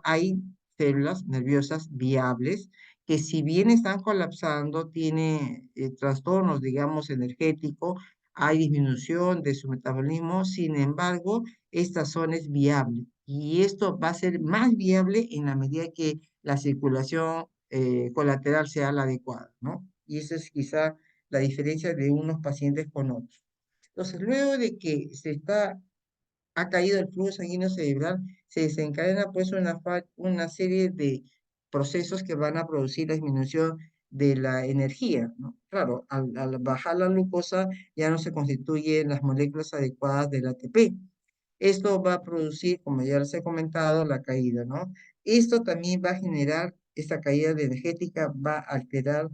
hay células nerviosas viables que si bien están colapsando, tiene trastornos, digamos, energéticos, hay disminución de su metabolismo, sin embargo, esta zona es viable y esto va a ser más viable en la medida que la circulación colateral sea la adecuada, ¿no? Y esa es quizá la diferencia de unos pacientes con otros. Entonces, luego de que ha caído el flujo sanguíneo cerebral, se desencadena pues una serie de procesos que van a producir la disminución de la energía, ¿no? Claro, al bajar la glucosa ya no se constituyen las moléculas adecuadas del ATP. Esto va a producir, como ya les he comentado, la caída, ¿no? Esto también va a generar, esta caída de energética va a alterar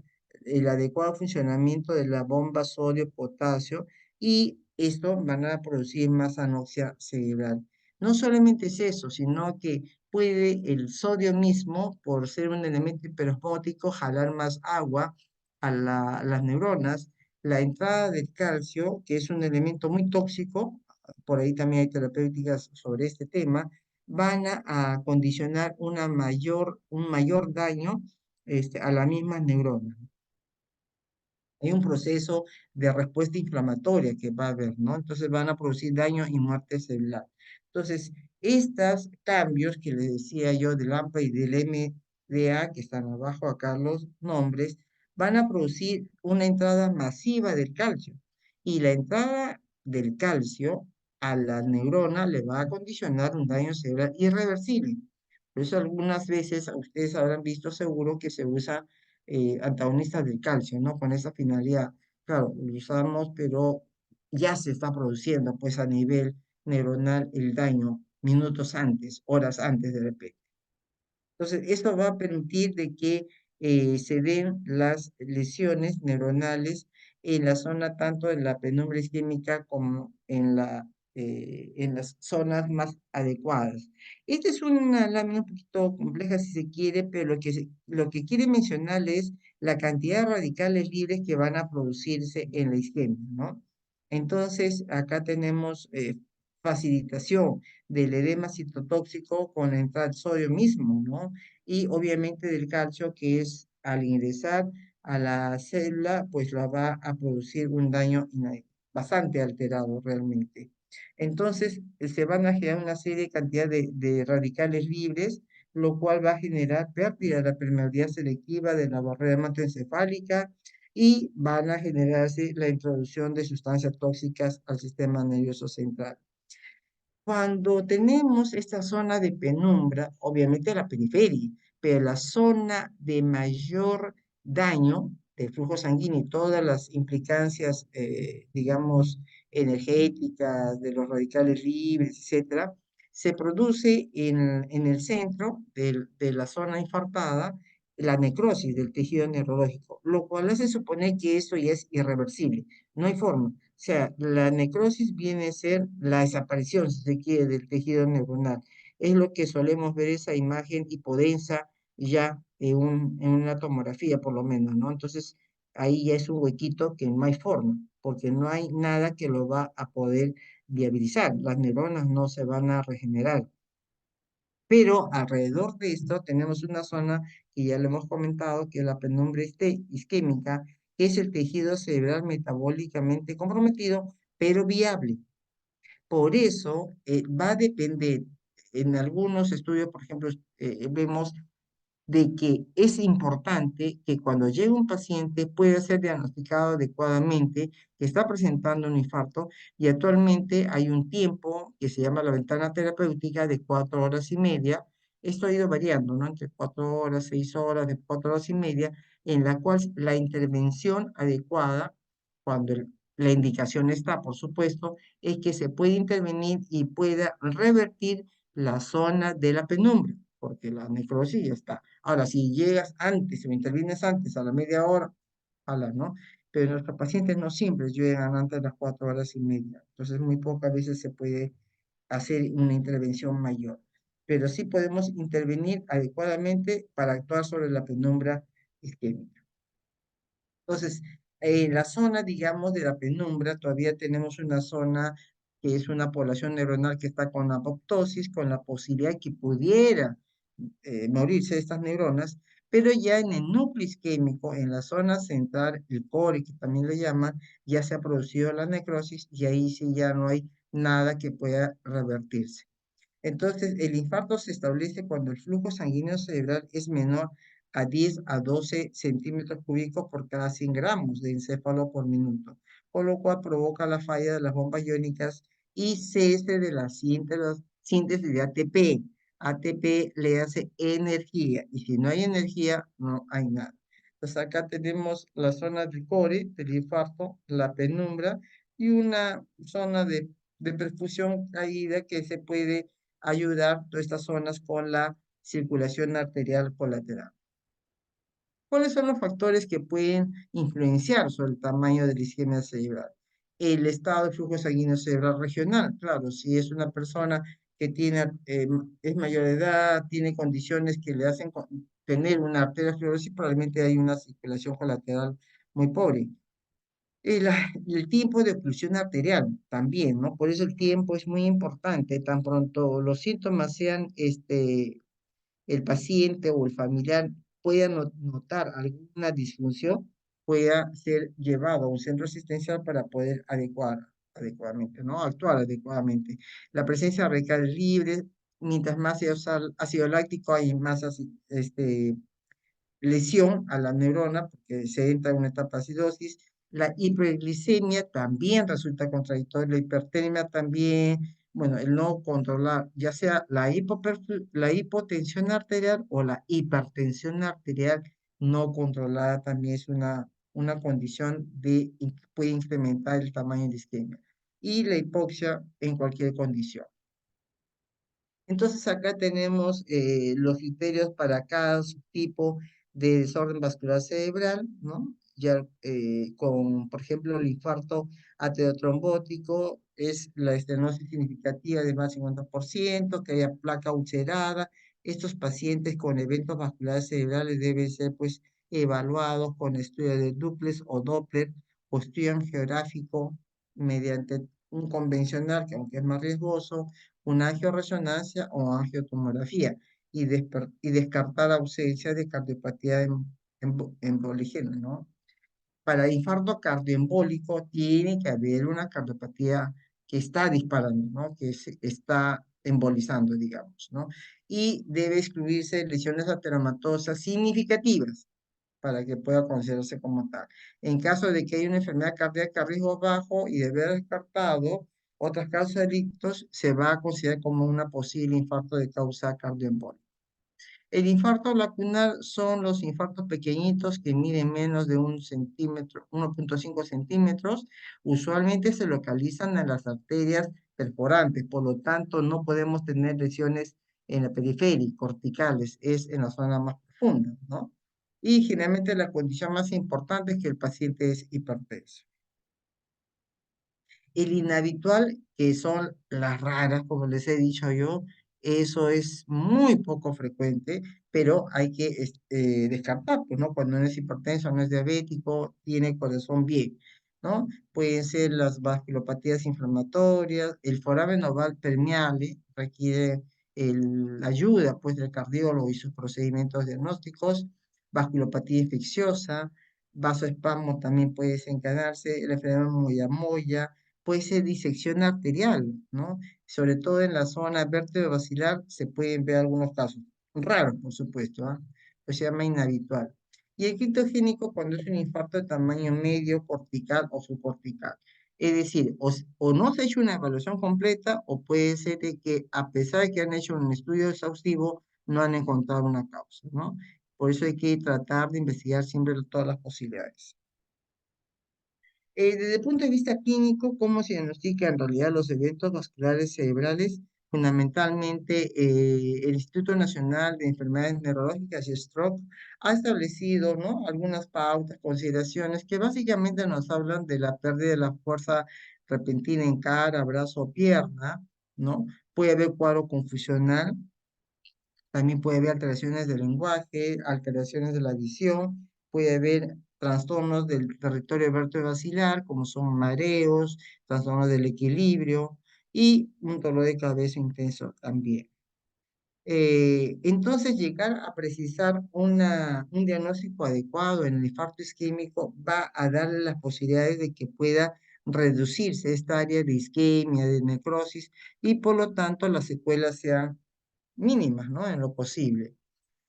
el adecuado funcionamiento de la bomba sodio-potasio y esto van a producir más anoxia cerebral. No solamente es eso, sino que puede el sodio mismo, por ser un elemento hiperosmótico, jalar más agua a las neuronas. La entrada del calcio, que es un elemento muy tóxico, por ahí también hay terapéuticas sobre este tema, van a condicionar un mayor daño a las mismas neuronas. Hay un proceso de respuesta inflamatoria que va a haber, ¿no? Entonces van a producir daño y muerte celular. Entonces, estos cambios que les decía yo del AMPA y del MDA, que están abajo acá los nombres, van a producir una entrada masiva del calcio. Y la entrada del calcio a la neurona le va a condicionar un daño cerebral irreversible. Por eso algunas veces ustedes habrán visto seguro que se usa antagonistas del calcio, ¿no? Con esa finalidad. Claro, lo usamos, pero ya se está produciendo, pues, a nivel neuronal el daño minutos antes, horas antes de repente. Entonces, esto va a permitir de que se den las lesiones neuronales en la zona tanto de la penumbra isquémica como en las zonas más adecuadas. Esta es una lámina un poquito compleja si se quiere, pero lo que quiere mencionar es la cantidad de radicales libres que van a producirse en la isquemia, ¿no? Entonces, acá tenemos facilitación del edema citotóxico con la entrada del sodio mismo, ¿no? Y obviamente del calcio que es al ingresar a la célula, pues la va a producir un daño bastante alterado realmente. Entonces, se van a generar una serie de cantidad de radicales libres, lo cual va a generar pérdida de la permeabilidad selectiva de la barrera hematoencefálica y van a generarse la introducción de sustancias tóxicas al sistema nervioso central. Cuando tenemos esta zona de penumbra, obviamente la periferia, pero la zona de mayor daño del flujo sanguíneo y todas las implicancias, digamos, energéticas, de los radicales libres, etcétera, se produce en el centro de la zona infartada la necrosis del tejido neurológico, lo cual hace suponer que eso ya es irreversible. No hay forma. O sea, la necrosis viene a ser la desaparición, si se quiere, del tejido neuronal. Es lo que solemos ver esa imagen hipodensa ya en una tomografía, por lo menos, ¿no? Entonces, ahí ya es un huequito que no hay forma, porque no hay nada que lo va a poder viabilizar. Las neuronas no se van a regenerar. Pero alrededor de esto tenemos una zona que ya lo hemos comentado, que es la penumbra isquémica, que es el tejido cerebral metabólicamente comprometido, pero viable. Por eso va a depender, en algunos estudios, por ejemplo, vemos de que es importante que cuando llegue un paciente pueda ser diagnosticado adecuadamente que está presentando un infarto y actualmente hay un tiempo que se llama la ventana terapéutica de 4 horas y media. Esto ha ido variando, ¿no? Entre 4 horas, 6 horas, de 4 horas y media, en la cual la intervención adecuada, cuando la indicación está, por supuesto, es que se puede intervenir y pueda revertir la zona de la penumbra, porque la necrosis ya está. Ahora, si llegas antes o intervienes antes, a la media hora, ¿no? Pero nuestros pacientes no siempre llegan antes de las 4 horas y media. Entonces, muy pocas veces se puede hacer una intervención mayor. Pero sí podemos intervenir adecuadamente para actuar sobre la penumbra isquémica. Entonces, en la zona, digamos, de la penumbra, todavía tenemos una zona que es una población neuronal que está con apoptosis, con la posibilidad que pudiera morirse estas neuronas, pero ya en el núcleo isquémico, en la zona central, el core, que también le llaman, ya se ha producido la necrosis y ahí sí ya no hay nada que pueda revertirse. Entonces, el infarto se establece cuando el flujo sanguíneo cerebral es menor a 10 a 12 centímetros cúbicos por cada 100 gramos de encéfalo por minuto, con lo cual provoca la falla de las bombas iónicas y cese de la síntesis de ATP. ATP le hace energía y si no hay energía, no hay nada. Entonces acá tenemos la zona del core, del infarto, la penumbra y una zona de perfusión caída que se puede ayudar todas estas zonas con la circulación arterial colateral. ¿Cuáles son los factores que pueden influenciar sobre el tamaño de la isquemia cerebral? El estado de flujo sanguíneo cerebral regional, claro, si es una persona que tiene, es mayor de edad, tiene condiciones que le hacen tener una arteriosclerosis, probablemente hay una circulación colateral muy pobre. El tiempo de oclusión arterial también, ¿no? Por eso el tiempo es muy importante, tan pronto los síntomas sean el paciente o el familiar pueda notar alguna disfunción, pueda ser llevado a un centro asistencial para poder adecuadamente, ¿no? Actuar adecuadamente. La presencia de radicales libres, mientras más ácido láctico hay más lesión a la neurona, porque se entra en una etapa de acidosis. La hiperglicemia también resulta contradictoria, la hipertermia también, bueno, el no controlar, ya sea la hipotensión arterial o la hipertensión arterial no controlada también es una condición puede incrementar el tamaño de la isquemia. Y la hipoxia en cualquier condición. Entonces acá tenemos los criterios para cada subtipo de desorden vascular cerebral, ¿no? Ya con, por ejemplo, el infarto ateriotrombótico es la estenosis significativa de más del 50%, que haya placa ulcerada. Estos pacientes con eventos vasculares cerebrales deben ser pues evaluados con estudio de duplex o Doppler o estudio angiográfico mediante un convencional, que aunque es más riesgoso, una angioresonancia o angiotomografía y descartar ausencia de cardiopatía emboligena, ¿no? Para infarto cardioembólico tiene que haber una cardiopatía que está disparando, ¿no? Que se está embolizando, digamos, ¿no? Y debe excluirse lesiones ateromatosas significativas para que pueda considerarse como tal. En caso de que haya una enfermedad cardíaca a riesgo bajo y de haber descartado otras causas de ictus, se va a considerar como una posible infarto de causa cardioembólica. El infarto lacunar son los infartos pequeñitos que miden menos de 1 centímetro, 1,5 centímetros. Usualmente se localizan en las arterias perforantes, por lo tanto no podemos tener lesiones en la periferia, corticales, es en la zona más profunda, ¿no? Y generalmente la condición más importante es que el paciente es hipertenso. El inhabitual, que son las raras, como les he dicho yo, eso es muy poco frecuente, pero hay que descartar, pues, ¿no? Cuando no es hipertenso, no es diabético, tiene corazón bien, ¿no? Pueden ser las vasculopatías inflamatorias, el foramen oval permeable requiere la ayuda, pues, del cardiólogo y sus procedimientos diagnósticos, vasculopatía infecciosa, vasoespasmo también puede desencadenarse, el enfermedad moya-moya, puede ser disección arterial, ¿no? Sobre todo en la zona vértebro-basilar se pueden ver algunos casos, raros por supuesto, ¿ah? Pues se llama inhabitual. Y el criptogénico cuando es un infarto de tamaño medio, cortical o subcortical. Es decir, o no se ha hecho una evaluación completa o puede ser de que a pesar de que han hecho un estudio exhaustivo, no han encontrado una causa, ¿no? Por eso hay que tratar de investigar siempre todas las posibilidades. Desde el punto de vista clínico, ¿cómo se diagnostican en realidad los eventos vasculares cerebrales? Fundamentalmente, el Instituto Nacional de Enfermedades Neurológicas y Stroke ha establecido, ¿no? Algunas pautas, consideraciones que básicamente nos hablan de la pérdida de la fuerza repentina en cara, brazo o pierna, ¿no? Puede haber cuadro confusional, también puede haber alteraciones del lenguaje, alteraciones de la visión, puede haber trastornos del territorio vertebrovascular, como son mareos, trastornos del equilibrio y un dolor de cabeza intenso también. Entonces, llegar a precisar un diagnóstico adecuado en el infarto isquémico va a darle las posibilidades de que pueda reducirse esta área de isquemia, de necrosis, y por lo tanto las secuelas sean mínimas, ¿no? En lo posible.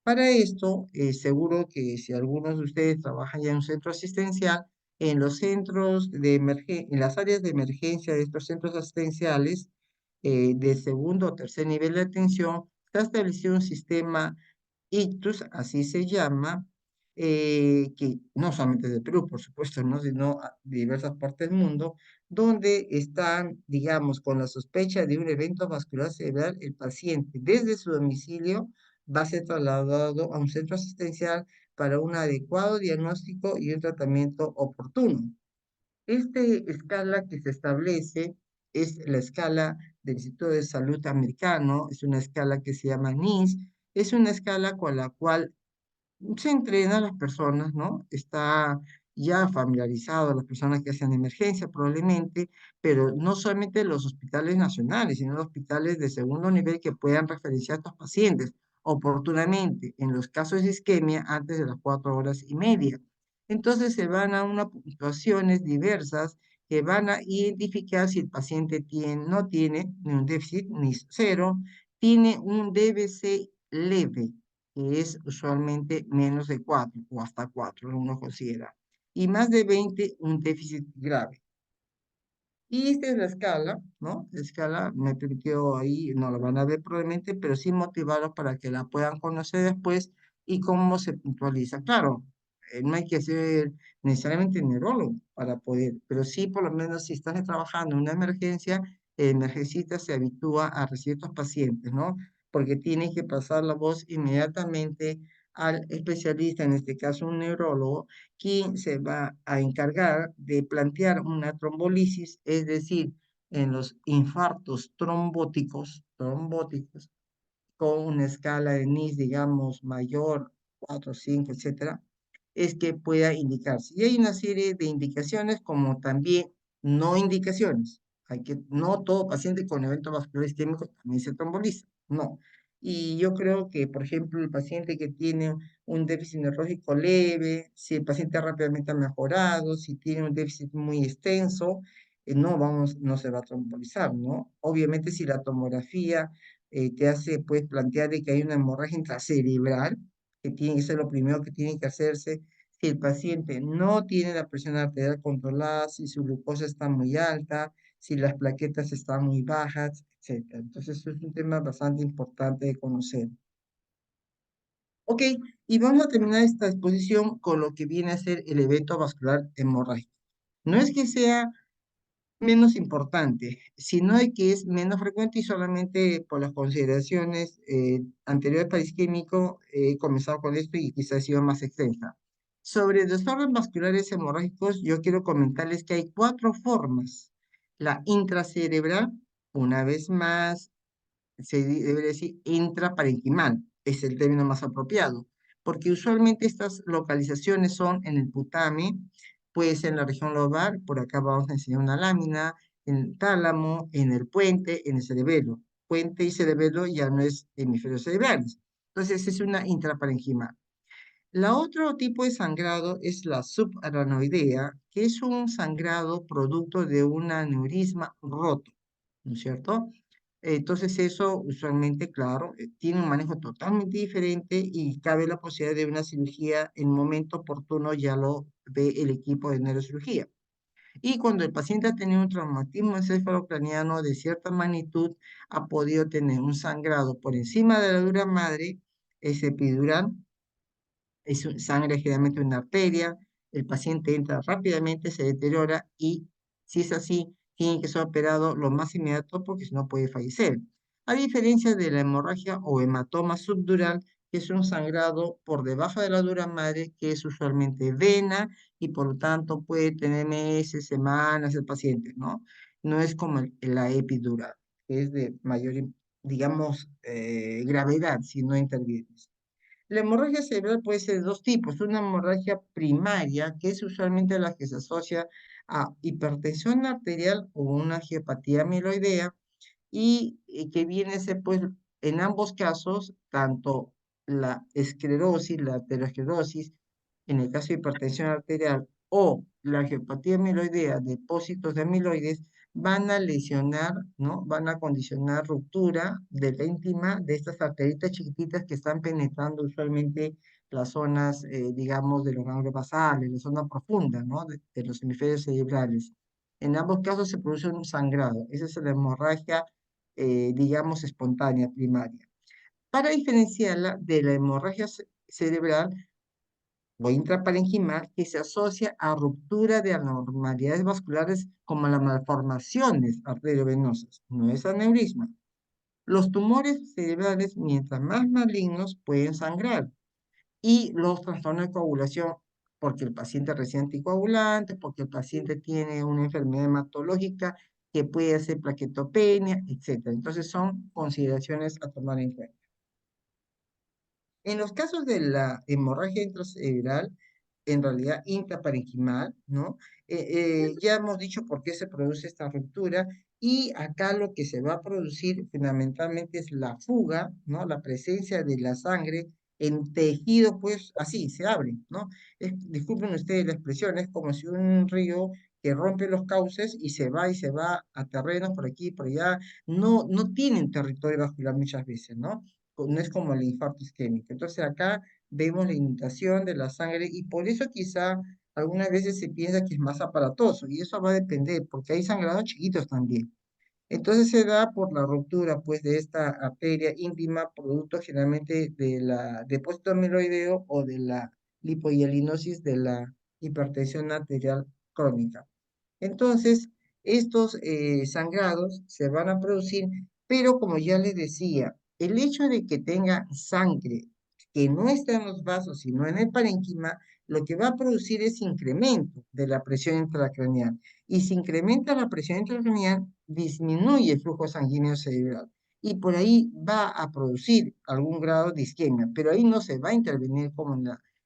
Para esto, seguro que si algunos de ustedes trabajan ya en un centro asistencial, en los centros de en las áreas de emergencia de estos centros asistenciales, de segundo o tercer nivel de atención, está establecido un sistema ICTUS, así se llama, que no solamente de Perú, por supuesto, ¿no? Sino de diversas partes del mundo, donde están, digamos, con la sospecha de un evento vascular cerebral, el paciente desde su domicilio va a ser trasladado a un centro asistencial para un adecuado diagnóstico y un tratamiento oportuno. Esta escala que se establece es la escala del Instituto de Salud americano, es una escala que se llama NICE, es una escala con la cual se entrena a las personas, ¿no? Está ya familiarizado a las personas que hacen emergencia probablemente, pero no solamente los hospitales nacionales, sino los hospitales de segundo nivel que puedan referenciar a estos pacientes oportunamente en los casos de isquemia antes de las 4 horas y media. Entonces se van a unas puntuaciones diversas que van a identificar si el paciente no tiene ni un déficit ni cero, tiene un DBC leve, que es usualmente menos de 4 o hasta 4, uno considera, y más de 20 un déficit grave. Y esta es la escala, ¿no? La escala me permitió ahí, no la van a ver probablemente, pero sí motivarlos para que la puedan conocer después y cómo se puntualiza. Claro, no hay que ser necesariamente neurólogo para poder, pero sí por lo menos si estás trabajando en una emergencia, el emergencista se habitúa a recibir estos pacientes, ¿no? Porque tiene que pasar la voz inmediatamente al especialista, en este caso un neurólogo, quien se va a encargar de plantear una trombolisis, es decir, en los infartos trombóticos, con una escala de NIS, digamos, mayor, 4, 5, etcétera, es que pueda indicarse. Y hay una serie de indicaciones como también no indicaciones. No todo paciente con evento vascular isquémico también se tromboliza, no. Y yo creo que, por ejemplo, el paciente que tiene un déficit neurológico leve, si el paciente rápidamente ha mejorado, si tiene un déficit muy extenso, no se va a trombolizar, ¿no? Obviamente si la tomografía te hace pues plantear de que hay una hemorragia intracerebral, que tiene que ser lo primero que tiene que hacerse si el paciente no tiene la presión arterial controlada, si su glucosa está muy alta, si las plaquetas están muy bajas, etcétera. Entonces, eso es un tema bastante importante de conocer. Ok, y vamos a terminar esta exposición con lo que viene a ser el evento vascular hemorrágico. No es que sea menos importante, sino de que es menos frecuente y solamente por las consideraciones anteriores para isquémico he comenzado con esto y quizás ha sido más extensa. Sobre desórdenes vasculares hemorrágicos, yo quiero comentarles que hay 4 formas. La intracerebral, una vez más, debe decir intraparenquimal, es el término más apropiado, porque usualmente estas localizaciones son en el putame, puede ser en la región lobar, por acá vamos a enseñar una lámina, en el tálamo, en el puente, en el cerebelo. Puente y cerebelo ya no es hemisferios cerebrales. Entonces es una intraparenquimal. La otro tipo de sangrado es la subaranoidea, que es un sangrado producto de un aneurisma roto, ¿no es cierto? Entonces eso usualmente, claro, tiene un manejo totalmente diferente y cabe la posibilidad de una cirugía en momento oportuno, ya lo ve el equipo de neurocirugía. Y cuando el paciente ha tenido un traumatismo encefalocraniano de cierta magnitud, ha podido tener un sangrado por encima de la dura madre, es epidural, sangre generalmente una arteria, el paciente entra rápidamente, se deteriora y si es así, tiene que ser operado lo más inmediato porque si no puede fallecer. A diferencia de la hemorragia o hematoma subdural, que es un sangrado por debajo de la dura madre, que es usualmente vena y por lo tanto puede tener meses, semanas el paciente, ¿no? No es como la epidural, que es de mayor, digamos, gravedad si no intervienes. La hemorragia cerebral puede ser de 2 tipos. Una hemorragia primaria, que es usualmente la que se asocia a hipertensión arterial o una angiopatía amiloidea, y que viene a ser, pues, en ambos casos, tanto la esclerosis, la aterosclerosis, en el caso de hipertensión arterial, o la angiopatía amiloidea, depósitos de amiloides, van a lesionar, ¿no? Van a condicionar ruptura de la íntima de estas arteritas chiquititas que están penetrando usualmente las zonas, digamos, de los ganglios basales, la zona profunda, ¿no? De los hemisferios cerebrales. En ambos casos se produce un sangrado. Esa es la hemorragia, digamos, espontánea, primaria. Para diferenciarla de la hemorragia cerebral, o intraparenquimal que se asocia a ruptura de anormalidades vasculares como las malformaciones arteriovenosas, no es aneurisma. Los tumores cerebrales, mientras más malignos, pueden sangrar y los trastornos de coagulación, porque el paciente recibe anticoagulante, porque el paciente tiene una enfermedad hematológica que puede ser plaquetopenia, etcétera. Entonces son consideraciones a tomar en cuenta. En los casos de la hemorragia intracerebral, en realidad intraparenquimal, ¿no? Ya hemos dicho por qué se produce esta ruptura y acá lo que se va a producir fundamentalmente es la fuga, ¿no? La presencia de la sangre en tejido, pues así, se abre, ¿no? Disculpen ustedes la expresión, es como si un río que rompe los cauces y se va a terrenos por aquí y por allá, no tienen territorio vascular muchas veces, ¿no? No es como el infarto isquémico. Entonces acá vemos la inundación de la sangre y por eso quizá algunas veces se piensa que es más aparatoso y eso va a depender porque hay sangrados chiquitos también. Entonces se da por la ruptura pues de esta arteria íntima producto generalmente de la depósito amiloideo o de la lipohialinosis de la hipertensión arterial crónica. Entonces, estos sangrados se van a producir, pero como ya les decía, el hecho de que tenga sangre que no está en los vasos, sino en el parénquima, lo que va a producir es incremento de la presión intracraneal. Y si incrementa la presión intracraneal, disminuye el flujo sanguíneo cerebral. Y por ahí va a producir algún grado de isquemia, pero ahí no se va a intervenir como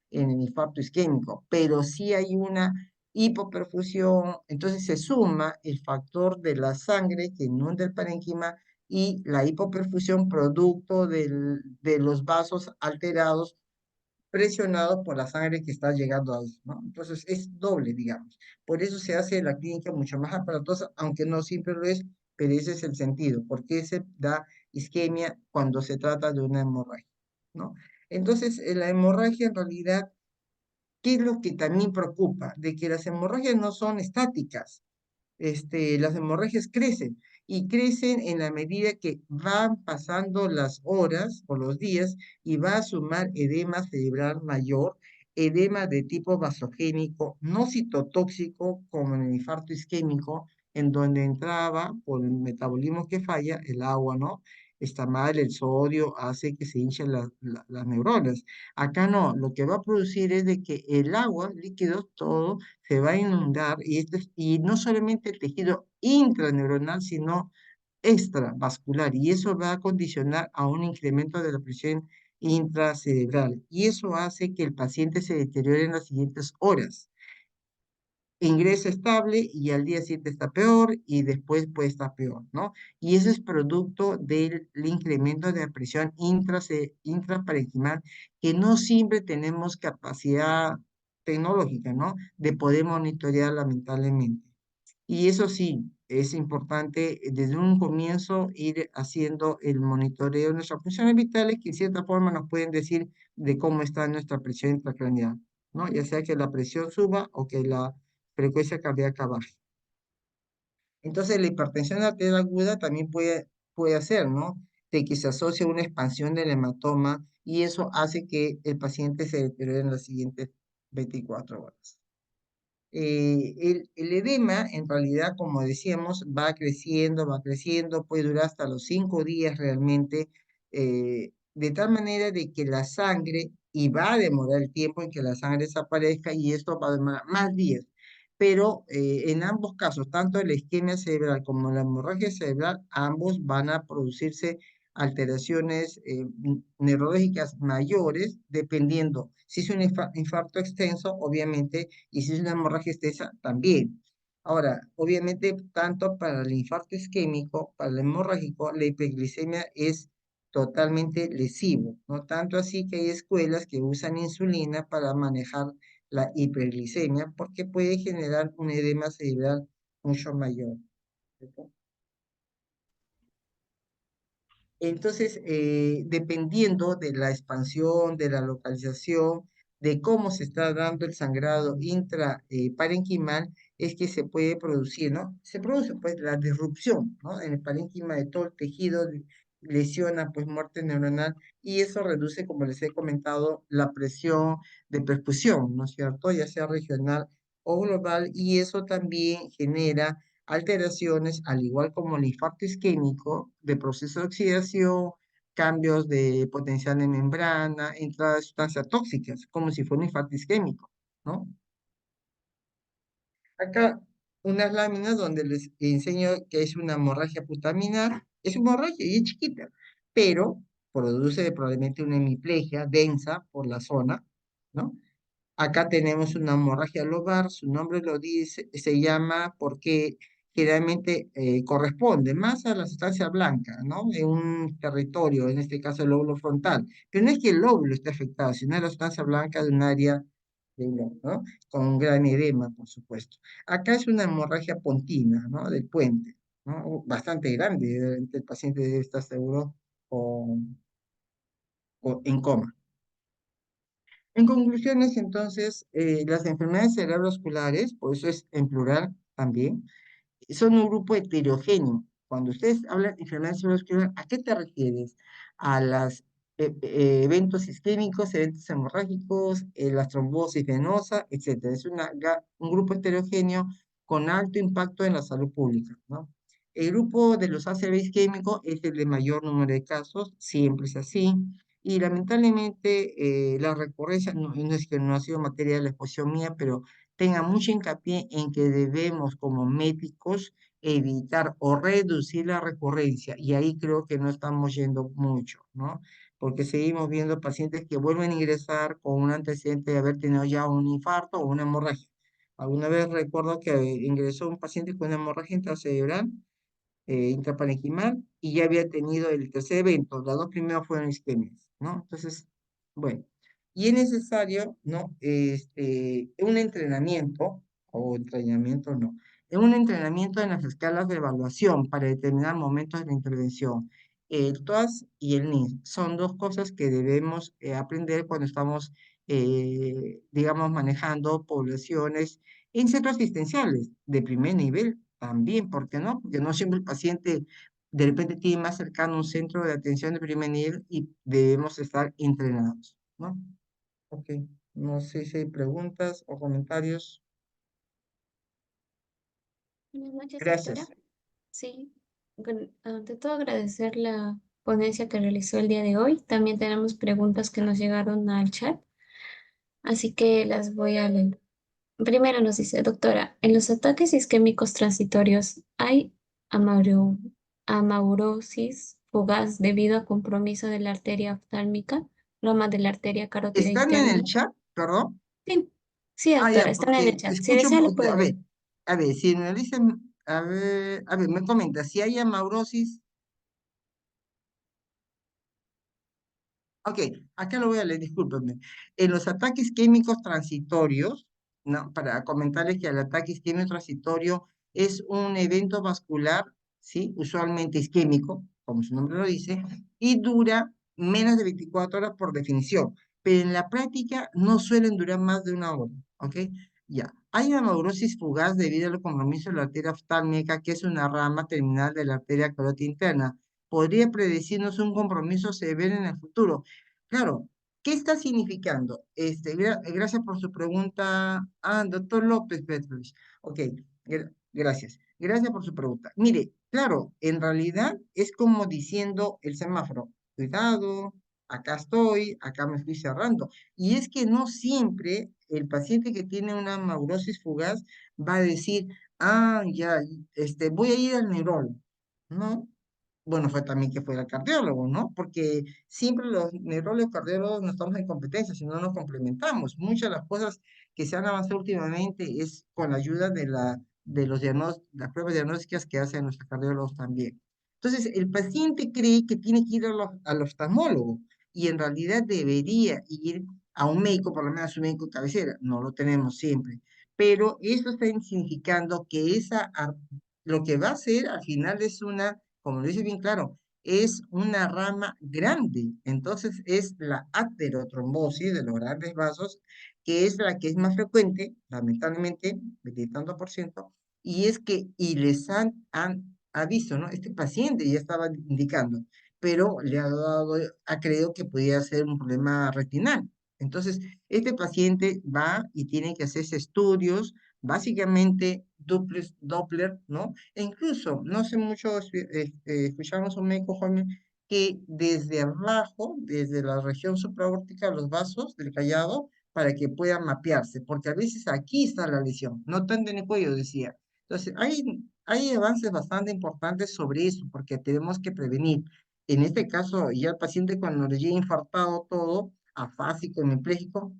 en el infarto isquémico, pero sí hay una hipoperfusión, entonces se suma el factor de la sangre que inunda el parénquima y la hipoperfusión producto de los vasos alterados, presionados por la sangre que está llegando ahí, ¿no? Entonces es doble, digamos. Por eso se hace la clínica mucho más aparatosa, aunque no siempre lo es, pero ese es el sentido, porque se da isquemia cuando se trata de una hemorragia, ¿no? Entonces, la hemorragia en realidad, ¿qué es lo que también preocupa? De que las hemorragias no son estáticas. Las hemorragias crecen y crecen en la medida que van pasando las horas o los días y va a sumar edema cerebral mayor, edema de tipo vasogénico, no citotóxico como en el infarto isquémico, en donde entraba por el metabolismo que falla el agua, ¿no? Está mal, el sodio hace que se hinchen las neuronas. Acá no, lo que va a producir es de que el agua, líquidos, todo se va a inundar y no solamente el tejido intraneuronal, sino extravascular, y eso va a condicionar a un incremento de la presión intracerebral, y eso hace que el paciente se deteriore en las siguientes horas. Ingresa estable y al día siguiente está peor y después puede estar peor, ¿no? Y eso es producto del incremento de la presión intraparenquimal, que no siempre tenemos capacidad tecnológica, ¿no? De poder monitorear lamentablemente. Y eso sí, es importante desde un comienzo ir haciendo el monitoreo de nuestras funciones vitales que en cierta forma nos pueden decir de cómo está nuestra presión intracraneal, ¿no? Ya sea que la presión suba o que la frecuencia cardíaca baja. Entonces, la hipertensión arterial aguda también puede hacer, ¿no? De que se asocie a una expansión del hematoma y eso hace que el paciente se deteriore en las siguientes 24 horas. El edema, en realidad, como decíamos, va creciendo, puede durar hasta los 5 días realmente, de tal manera de que la sangre, y va a demorar el tiempo en que la sangre desaparezca, y esto va a demorar más días. Pero en ambos casos, tanto la isquemia cerebral como la hemorragia cerebral, ambos van a producirse alteraciones neurológicas mayores, dependiendo si es un infarto extenso, obviamente, y si es una hemorragia extensa, también. Ahora, obviamente, tanto para el infarto isquémico, para el hemorrágico, la hiperglicemia es totalmente lesivo, ¿no? Tanto así que hay escuelas que usan insulina para manejar la hiperglicemia porque puede generar un edema cerebral mucho mayor. ¿Cierto? Entonces, dependiendo de la expansión, de la localización, de cómo se está dando el sangrado intraparenquimal, es que se puede producir, ¿no? Se produce pues la disrupción, ¿no? En el parénquima de todo el tejido lesiona pues muerte neuronal y eso reduce, como les he comentado, la presión de perfusión, ¿no es cierto? Ya sea regional o global, y eso también genera alteraciones, al igual como el infarto isquémico, de proceso de oxidación, cambios de potencial de membrana, entrada de sustancias tóxicas, como si fuera un infarto isquémico, ¿no? Acá unas láminas donde les enseño que es una hemorragia putaminar. Es una hemorragia y es chiquita, pero produce probablemente una hemiplegia densa por la zona, ¿no? Acá tenemos una hemorragia lobar, su nombre lo dice, se llama porque generalmente corresponde más a la sustancia blanca, ¿no? En un territorio, en este caso el lóbulo frontal. Pero no es que el lóbulo esté afectado, sino la sustancia blanca de un área de ¿no? Con un gran edema, por supuesto. Acá es una hemorragia pontina, ¿no? Del puente, ¿no? Bastante grande, el paciente debe estar seguro o, o en coma. En conclusiones, entonces, las enfermedades cerebrovasculares, por eso es en plural también, son un grupo heterogéneo. Cuando ustedes hablan de enfermedades cerebrovasculares, ¿a qué te refieres? A los eventos isquémicos, eventos hemorrágicos, las trombosis venosa, etcétera. Es un grupo heterogéneo con alto impacto en la salud pública, ¿no? El grupo de los ACV isquémicos es el de mayor número de casos, siempre es así. Y lamentablemente la recurrencia, no es que no ha sido materia de la exposición mía, pero tenga mucho hincapié en que debemos como médicos evitar o reducir la recurrencia. Y ahí creo que no estamos yendo mucho, ¿no? Porque seguimos viendo pacientes que vuelven a ingresar con un antecedente de haber tenido ya un infarto o una hemorragia. Alguna vez recuerdo que ingresó un paciente con una hemorragia intracerebral intraparenquimal y ya había tenido el tercer evento, las dos primeras fueron isquemias, ¿no? Entonces, bueno, y es necesario, ¿no? Un entrenamiento, o entrenamiento no, es un entrenamiento en las escalas de evaluación para determinar momentos de la intervención. El TOAS y el NIS son dos cosas que debemos aprender cuando estamos, digamos, manejando poblaciones en centros asistenciales de primer nivel también, ¿por qué no? Porque no siempre el paciente de repente tiene más cercano un centro de atención de primer nivel y debemos estar entrenados, ¿no? Ok, no sé si hay preguntas o comentarios. Buenas noches, doctora. Gracias. Sí, ante todo agradecer la ponencia que realizó el día de hoy. También tenemos preguntas que nos llegaron al chat, así que las voy a leer. Primero nos dice, doctora, en los ataques isquémicos transitorios hay amauro- amaurosis fugaz debido a compromiso de la arteria oftálmica, rama de la arteria carótida ¿Están en el interna. chat, perdón? Sí, sí, Ah, doctora, ya, están en el porque chat. Si escucho un desea, le poquito, puedo leer. a ver, si me dicen, a ver, me comenta, si hay amaurosis. Ok, acá lo voy a leer, discúlpenme. En los ataques químicos transitorios, ¿no? Para comentarles que el ataque isquémico transitorio es un evento vascular, ¿sí? Usualmente isquémico, como su nombre lo dice, y dura menos de 24 horas por definición, pero en la práctica no suelen durar más de una hora, ¿ok? Ya. Hay una neurosis fugaz debido al compromiso de la arteria oftálmica, que es una rama terminal de la arteria carótida interna. Podría predecirnos un compromiso severo en el futuro. Claro, ¿qué está significando? Gracias por su pregunta. Ah, doctor López Petrovich. Ok, gracias. Gracias por su pregunta. Mire, claro, en realidad es como diciendo el semáforo. Cuidado, acá estoy, acá me estoy cerrando. Y es que no siempre el paciente que tiene una neurosis fugaz va a decir, ah, ya, voy a ir al neurólogo. No, bueno, fue también que fuera cardiólogo, ¿no? Porque siempre los neurólogos cardiólogos no estamos en competencia, sino nos complementamos. Muchas de las cosas que se han avanzado últimamente es con la ayuda de las pruebas diagnósticas que hacen nuestros cardiólogos también. Entonces, el paciente cree que tiene que ir al oftalmólogo y en realidad debería ir a un médico, por lo menos a un médico de cabecera. No lo tenemos siempre. Pero eso está significando que lo que va a hacer al final es como lo dice bien claro, es una rama grande. Entonces es la aterotrombosis de los grandes vasos, que es la que es más frecuente, lamentablemente, 20 y tanto por ciento, y es que, y les han aviso, ¿no? Este paciente ya estaba indicando, pero ha creído que podía ser un problema retinal. Entonces, este paciente va y tiene que hacerse estudios, básicamente Doppler, ¿no? E incluso, no sé mucho, escuchamos a un médico joven que desde abajo, desde la región supraórtica, los vasos del callado, para que pueda mapearse, porque a veces aquí está la lesión, no tanto en el cuello, decía. Entonces, hay avances bastante importantes sobre eso, porque tenemos que prevenir. En este caso, ya el paciente cuando le llega infartado todo, afásico, hemipléjico,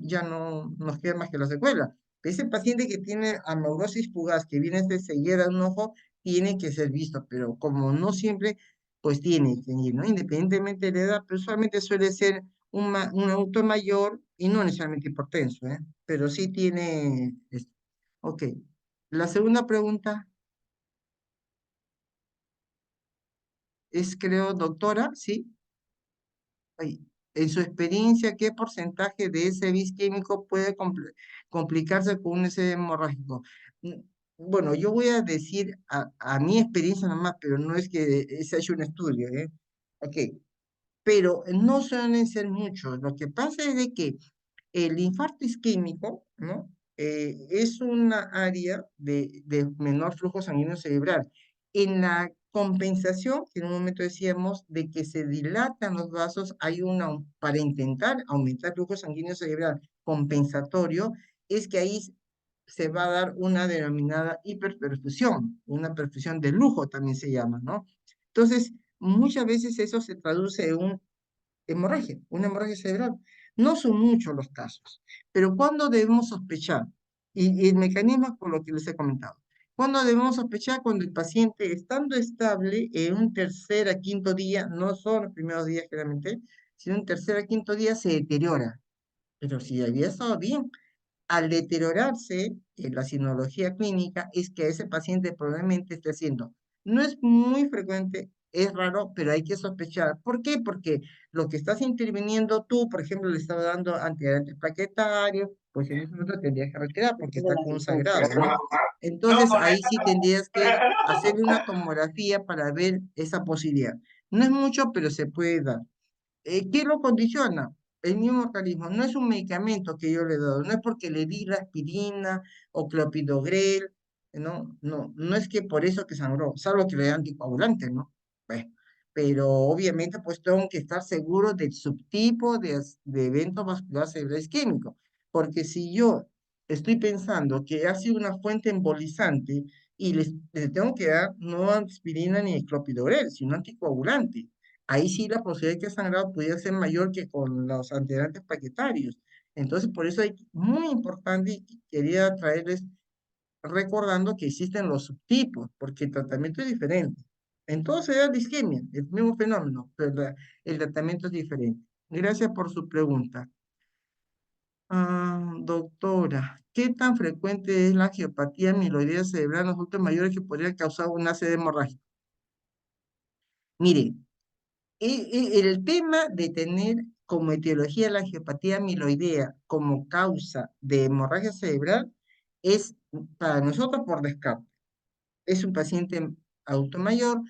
ya no nos queda más que la secuela. Ese paciente que tiene amaurosis fugaz, que viene de ceguera de un ojo, tiene que ser visto, pero como no siempre, pues tiene que ir, ¿no? Independientemente de la edad, pero usualmente suele ser un adulto mayor y no necesariamente hipertenso, ¿eh? Pero sí tiene esto. Ok. La segunda pregunta es, creo, doctora, ¿sí? Ay, en su experiencia, ¿qué porcentaje de ese bis químico puede complicarse con un ese hemorrágico? Mm, Bueno, yo voy a decir a mi experiencia nomás, pero no es que se ha hecho un estudio, ¿eh? Ok, pero no suelen ser muchos. Lo que pasa es de que el infarto isquémico, ¿no? Es una área de menor flujo sanguíneo cerebral. En la compensación, que en un momento decíamos, de que se dilatan los vasos, hay para intentar aumentar el flujo sanguíneo cerebral compensatorio, es que ahí se va a dar una denominada hiperperfusión, una perfusión de lujo también se llama, ¿no? Entonces, muchas veces eso se traduce en una hemorragia cerebral. No son muchos los casos, pero ¿cuándo debemos sospechar? Y el mecanismo es por lo que les he comentado. ¿Cuándo debemos sospechar? Cuando el paciente, estando estable en un tercer a quinto día, no son los primeros días generalmente, sino un tercer a quinto día se deteriora. Pero si había estado bien, al deteriorarse la sinología clínica es que ese paciente probablemente esté haciendo. No es muy frecuente, es raro, pero hay que sospechar. ¿Por qué? Porque lo que estás interviniendo tú, por ejemplo, le estás dando antiagentes plaquetarios, pues en ese momento tendrías que retirar porque está consagrado, ¿no? Entonces ahí sí tendrías que hacerle una tomografía para ver esa posibilidad. No es mucho, pero se puede dar. ¿Qué lo condiciona? El mismo organismo. No es un medicamento que yo le he dado, no es porque le di la aspirina o clopidogrel, no es que por eso que sangró, salvo que le dé anticoagulante, ¿no? Bueno, pero obviamente pues tengo que estar seguro del subtipo de evento vascular cerebral isquémico, porque si yo estoy pensando que ha sido una fuente embolizante y le tengo que dar no aspirina ni clopidogrel, sino anticoagulante, ahí sí la posibilidad de que sangrado pudiera ser mayor que con los antecedentes paquetarios. Entonces, por eso es muy importante y quería traerles recordando que existen los subtipos, porque el tratamiento es diferente. En todo se da de isquemia, el mismo fenómeno, pero el tratamiento es diferente. Gracias por su pregunta. Doctora, ¿qué tan frecuente es la angiopatía amiloidea cerebral en los adultos mayores que podría causar un ACV hemorrágico? Mire, el tema de tener como etiología la angiopatía amiloidea como causa de hemorragia cerebral es para nosotros por descarte. Es un paciente adulto mayor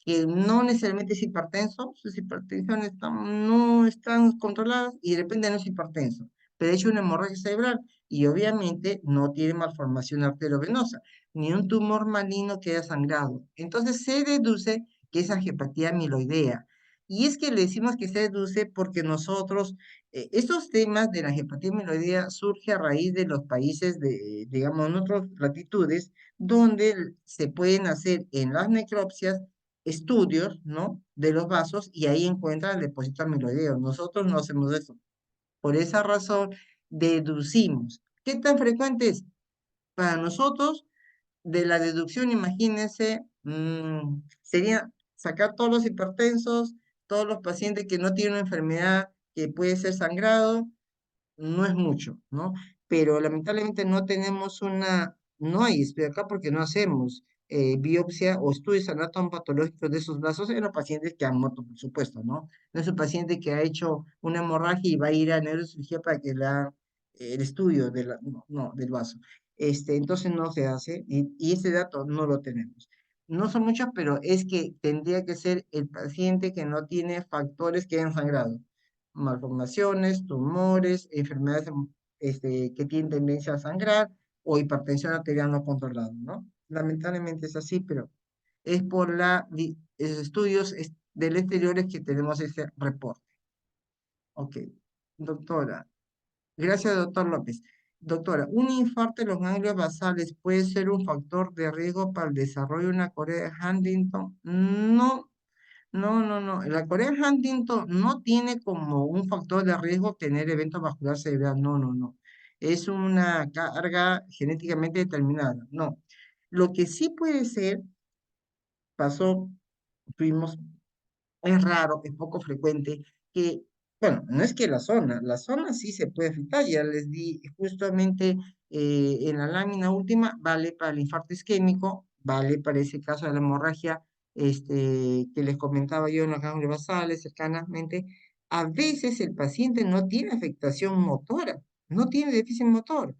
que no necesariamente es hipertenso, sus hipertensiones no están controladas y de repente no es hipertenso, pero ha hecho una hemorragia cerebral y obviamente no tiene malformación arteriovenosa, ni un tumor maligno que haya sangrado. Entonces se deduce que es angiopatía amiloidea. Y es que le decimos que se deduce porque nosotros, estos temas de la angiopatía amiloidea surge a raíz de los países de, digamos, en otras latitudes, donde se pueden hacer en las necropsias estudios, ¿no? De los vasos y ahí encuentran el depósito amiloideo. Nosotros no hacemos eso. Por esa razón, deducimos. ¿Qué tan frecuente es? Para nosotros, de la deducción, imagínense, sería sacar todos los hipertensos, todos los pacientes que no tienen una enfermedad que puede ser sangrado, no es mucho, ¿no? Pero lamentablemente no hay estudio acá porque no hacemos biopsia o estudios anatomopatológicos de esos vasos en los pacientes que han muerto, por supuesto, ¿no? No es un paciente que ha hecho una hemorragia y va a ir a neurocirugía para que le haga el estudio no, del vaso. Entonces no se hace y ese dato no lo tenemos. no son muchos, pero es que tendría que ser el paciente que no tiene factores que hayan sangrado, malformaciones, tumores, enfermedades que tienen tendencia a sangrar o hipertensión arterial no controlada, ¿no? Lamentablemente es así, pero es por estudios del exterior es que tenemos ese reporte. Ok, doctora. Gracias, doctor López. Doctora, ¿un infarto de los ganglios basales puede ser un factor de riesgo para el desarrollo de una Corea de Huntington? No, no. La Corea de Huntington no tiene como un factor de riesgo tener evento vascular cerebral. No. Es una carga genéticamente determinada. No. Lo que sí puede ser, pasó, tuvimos es raro, es poco frecuente que, bueno, no es que la zona sí se puede afectar, ya les di justamente en la lámina última, vale para el infarto isquémico, vale para ese caso de la hemorragia que les comentaba yo en los ganglios basales, cercanamente, a veces el paciente no tiene afectación motora, no tiene déficit motor,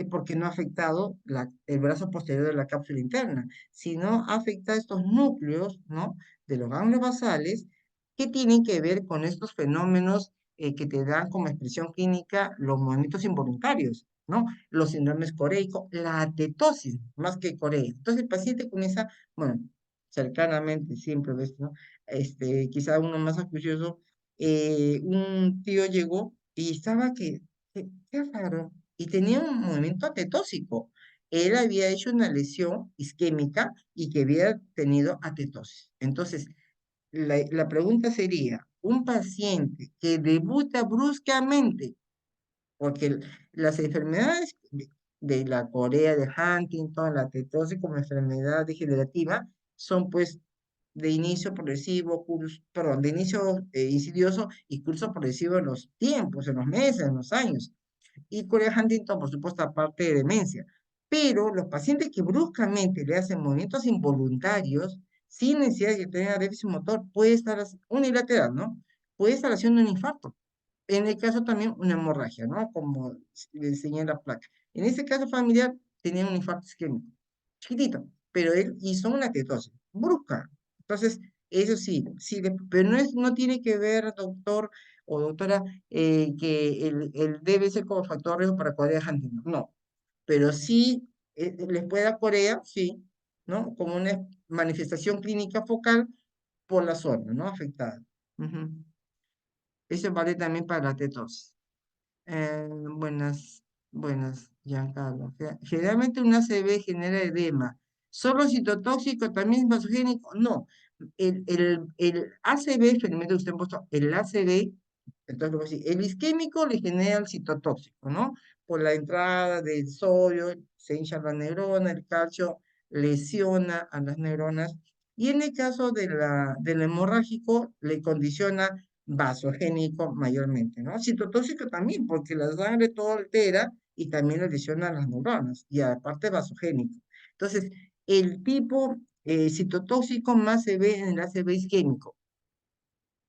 porque no ha afectado el brazo posterior de la cápsula interna, sino ha afectado estos núcleos, ¿no? De los ganglios basales que tienen que ver con estos fenómenos que te dan como expresión clínica los movimientos involuntarios, ¿no? Los síndromes coreicos, la atetosis, más que corea. Entonces el paciente comienza, bueno, cercanamente siempre, ¿ves, no? Quizá uno más acucioso, un tío llegó y estaba qué raro, y tenía un movimiento atetósico. Él había hecho una lesión isquémica y que había tenido atetosis. Entonces, la pregunta sería, un paciente que debuta bruscamente, porque las enfermedades de la Corea de Huntington, la atetosis como enfermedad degenerativa, son pues de inicio progresivo, perdón, de inicio insidioso y curso progresivo en los tiempos, en los meses, en los años y Corea Huntington, por supuesto, aparte de demencia. Pero los pacientes que bruscamente le hacen movimientos involuntarios, sin necesidad de que tenga déficit motor, puede estar unilateral, ¿no? Puede estar haciendo un infarto. En el caso también una hemorragia, ¿no? Como le enseñé en la placa. En este caso familiar tenía un infarto isquémico, chiquitito, pero él hizo una ketosis, brusca. Entonces, eso sí, sí, pero no tiene que ver, doctor o doctora, que el debe ser como factor de riesgo para Corea de Huntington. No, pero sí les puede dar Corea, sí, ¿no? Como una manifestación clínica focal por la zona, ¿no? Afectada. Ujú. Eso vale también para la tetosis. Buenas, Giancarlo. Generalmente un ACV genera edema. ¿Solo citotóxico también es vasogénico? No. El ACV, experimento que usted ha puesto, el ACV, entonces lo voy a decir, el isquémico le genera el citotóxico, ¿no? Por la entrada del sodio, se hincha la neurona, el calcio lesiona a las neuronas. Y en el caso del hemorrágico, le condiciona vasogénico mayormente, ¿no? Citotóxico también, porque la sangre todo altera y también le lesiona a las neuronas, y aparte vasogénico. Entonces, el tipo citotóxico más se ve en el ACV isquémico,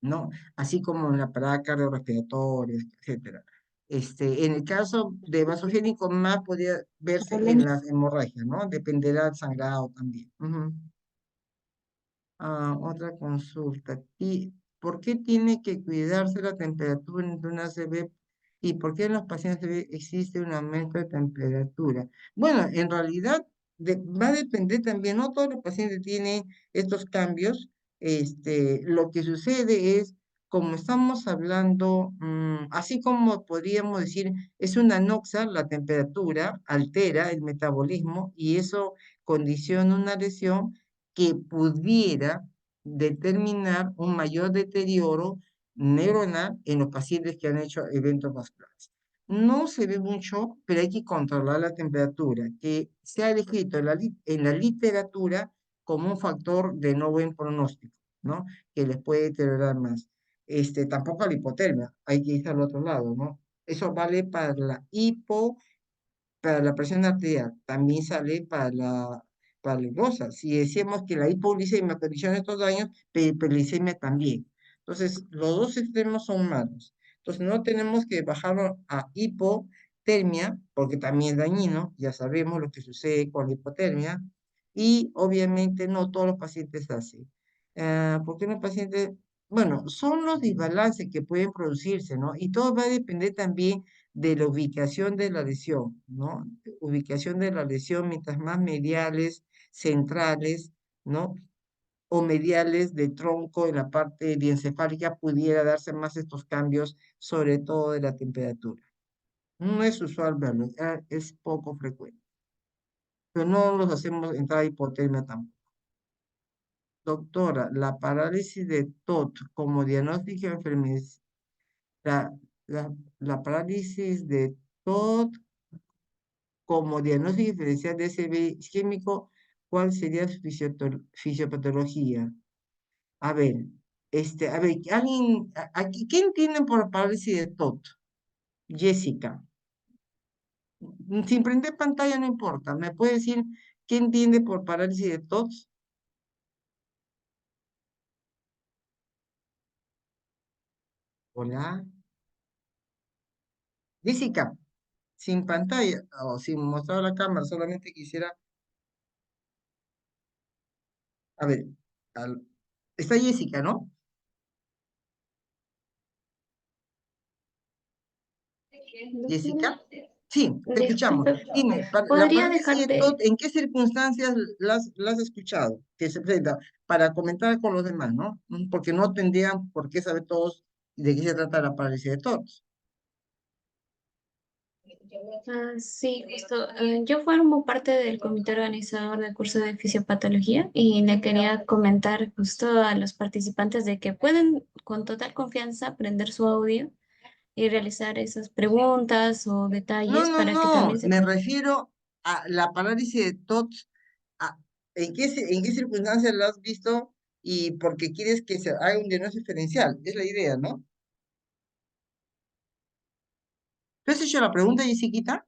¿no? Así como en la parada cardiorrespiratoria, etcétera. En el caso de vasogénico más podría verse en las hemorragias, ¿no? Dependerá del sangrado también. Ujú. Otra consulta. ¿Y por qué tiene que cuidarse la temperatura en una ACV? ¿Y por qué en los pacientes ACV existe un aumento de temperatura? Bueno, en realidad va a depender también, no todos los pacientes tienen estos cambios. Lo que sucede es, como estamos hablando, así como podríamos decir, es una anoxia, la temperatura altera el metabolismo y eso condiciona una lesión que pudiera determinar un mayor deterioro neuronal en los pacientes que han hecho eventos vasculares. No se ve mucho, pero hay que controlar la temperatura, que se ha descrito en la literatura como un factor de no buen pronóstico, ¿no? Que les puede deteriorar más. Tampoco la hipotermia, hay que ir al otro lado, ¿no? Eso vale para para la presión arterial, también sale para la glucosa. Si decíamos que la hipoglicemia condiciona estos daños, hiperglicemia también. Entonces, los dos extremos son malos. Entonces, no tenemos que bajarlo a hipotermia, porque también es dañino, ya sabemos lo que sucede con la hipotermia, y obviamente no todos los pacientes hacen. Porque los pacientes, bueno, son los desbalances que pueden producirse, ¿no? Y todo va a depender también de la ubicación de la lesión, ¿no? Ubicación de la lesión, mientras más mediales, centrales, ¿no? O mediales de tronco en la parte diencefálica pudiera darse más estos cambios, sobre todo de la temperatura. No es usual verlo, es poco frecuente, pero no los hacemos entrar a hipotermia tampoco. Doctora, la parálisis de TOT como diagnóstico de enfermedad, la, la, la parálisis de TOT como diagnóstico diferencial de SB isquémico, ¿cuál sería su fisiopatología? A ver, alguien, aquí, ¿qué entienden por parálisis de TOT? Jessica. Sin prender pantalla no importa. ¿Me puede decir qué entiende por parálisis de TOT? Hola. Jessica, sin pantalla o sin mostrar la cámara, solamente quisiera. A ver, al- está Jessica, ¿no? Jessica. Sí, te escuchamos. Disculpe, Dime, la ¿podría parálisis dejar de TOT, de... ¿en qué circunstancias las has escuchado que se presenta? Para comentar con los demás, ¿no? Porque no tendrían por qué saber todos de qué se trata la parálisis de TOT. Sí, justo. Yo formo parte del comité organizador del curso de fisiopatología y le quería comentar justo a los participantes de que pueden con total confianza prender su audio y realizar esas preguntas o No, detalles no, para que no, también se... me refiero a la parálisis de TOT. ¿En qué circunstancias la has visto y por qué quieres que se haga un diagnóstico diferencial? Es la idea, ¿no? ¿Tú has hecho la pregunta, Jessiquita?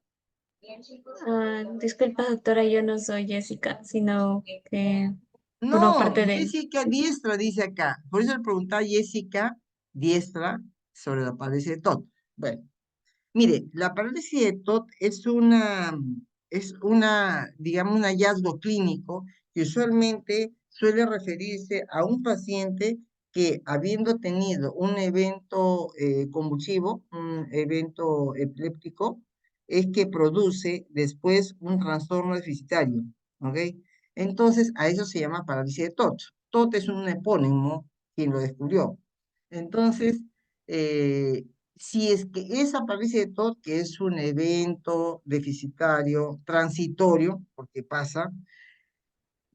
Disculpa, doctora, yo no soy Jessica, sino que formo No, parte de... Jessica Diestra dice acá. Por eso le preguntaba a Jessica Diestra sobre la parálisis de TOT. Bueno, mire, la parálisis de TOT digamos, un hallazgo clínico que usualmente suele referirse a un paciente que habiendo tenido un evento convulsivo, un evento epiléptico, es que produce después un trastorno deficitario, ¿ok? Entonces, a eso se llama parálisis de TOT. TOT es un epónimo quien lo descubrió. Entonces, eh, si es que esa parálisis de TOT, que es un evento deficitario, transitorio, porque pasa,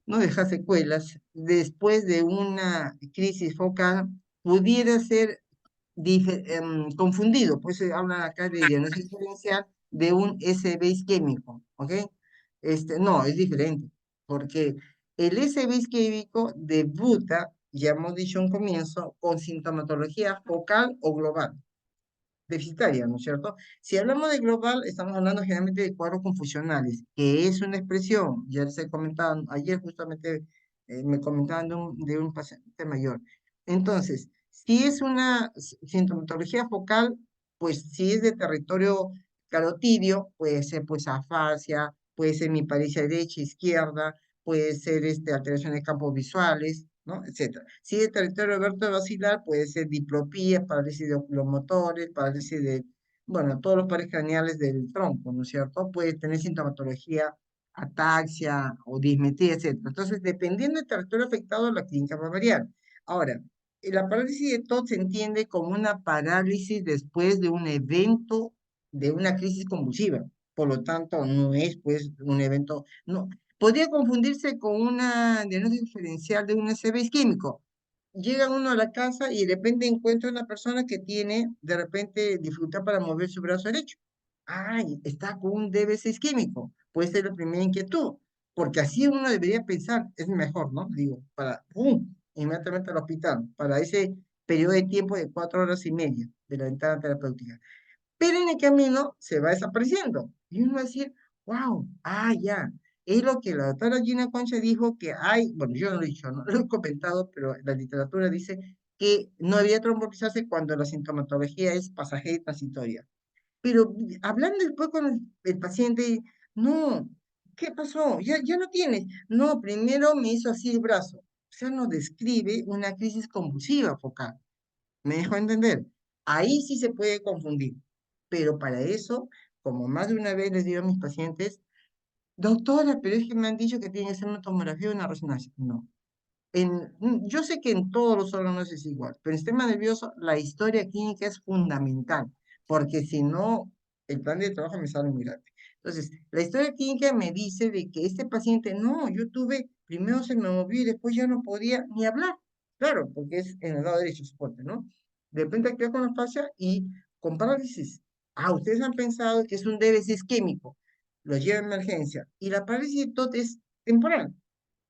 no deja secuelas, después de una crisis focal, pudiera ser confundido, pues se habla acá de diagnóstico diferencial de un SB isquémico, ¿ok? No, es diferente, porque el SB isquémico debuta, ya hemos dicho un comienzo, con sintomatología focal o global deficitaria, ¿no es cierto? Si hablamos de global, estamos hablando generalmente de cuadros confusionales, que es una expresión, ya les he comentado, ayer justamente me comentaban de un paciente mayor. Entonces, si es una sintomatología focal, pues si es de territorio carotidio, puede ser pues afasia, puede ser miparicia derecha, izquierda, puede ser alteración de campos visuales, ¿no? Etcétera. Si es de territorio vertebrovascular, puede ser diplopía, parálisis de oculomotores, parálisis de, bueno, todos los pares craneales del tronco, ¿no es cierto? Puede tener sintomatología, ataxia o dismetría, etcétera. Entonces, dependiendo del territorio afectado, la clínica va a variar. Ahora, la parálisis de TOT se entiende como una parálisis después de un evento, de una crisis convulsiva. Por lo tanto, no es pues un evento, no, podría confundirse con una diagnóstico diferencial de un SB isquémico. Llega uno a la casa y de repente encuentra una persona que tiene de repente dificultad para mover su brazo derecho. Ay, está con un DBC isquémico. Puede ser la primera inquietud, porque así uno debería pensar, es mejor, ¿no? Digo, para, ¡pum!, inmediatamente al hospital, para ese periodo de tiempo de 4 horas y media de la ventana terapéutica. Pero en el camino se va desapareciendo. Y uno va a decir, wow, ya. Es lo que la doctora Gina Concha dijo que hay, bueno, yo no lo he dicho, no lo he comentado, pero la literatura dice que no había trombolizarse cuando la sintomatología es pasajera y transitoria. Pero hablando después con el paciente, no, ¿Qué pasó? Ya no tienes. No, primero me hizo así el brazo. O sea, nos describe una crisis convulsiva focal. ¿Me dejó entender? Ahí sí se puede confundir. Pero para eso, como más de una vez les digo a mis pacientes, doctora, pero es que me han dicho que tiene que ser una tomografía o una resonancia. No. Yo sé que en todos los órganos es igual, pero en el sistema nervioso la historia clínica es fundamental, porque si no, el plan de trabajo me sale muy grande. Entonces, la historia clínica me dice de que este paciente, no, yo tuve, primero se me movió y después ya no podía ni hablar. Claro, porque es en el lado derecho, soporte, ¿no? De repente queda con fascia y con parálisis. Ah, ustedes han pensado que es un déficit isquémico, lo lleva a emergencia, y la parálisis de TOT es temporal,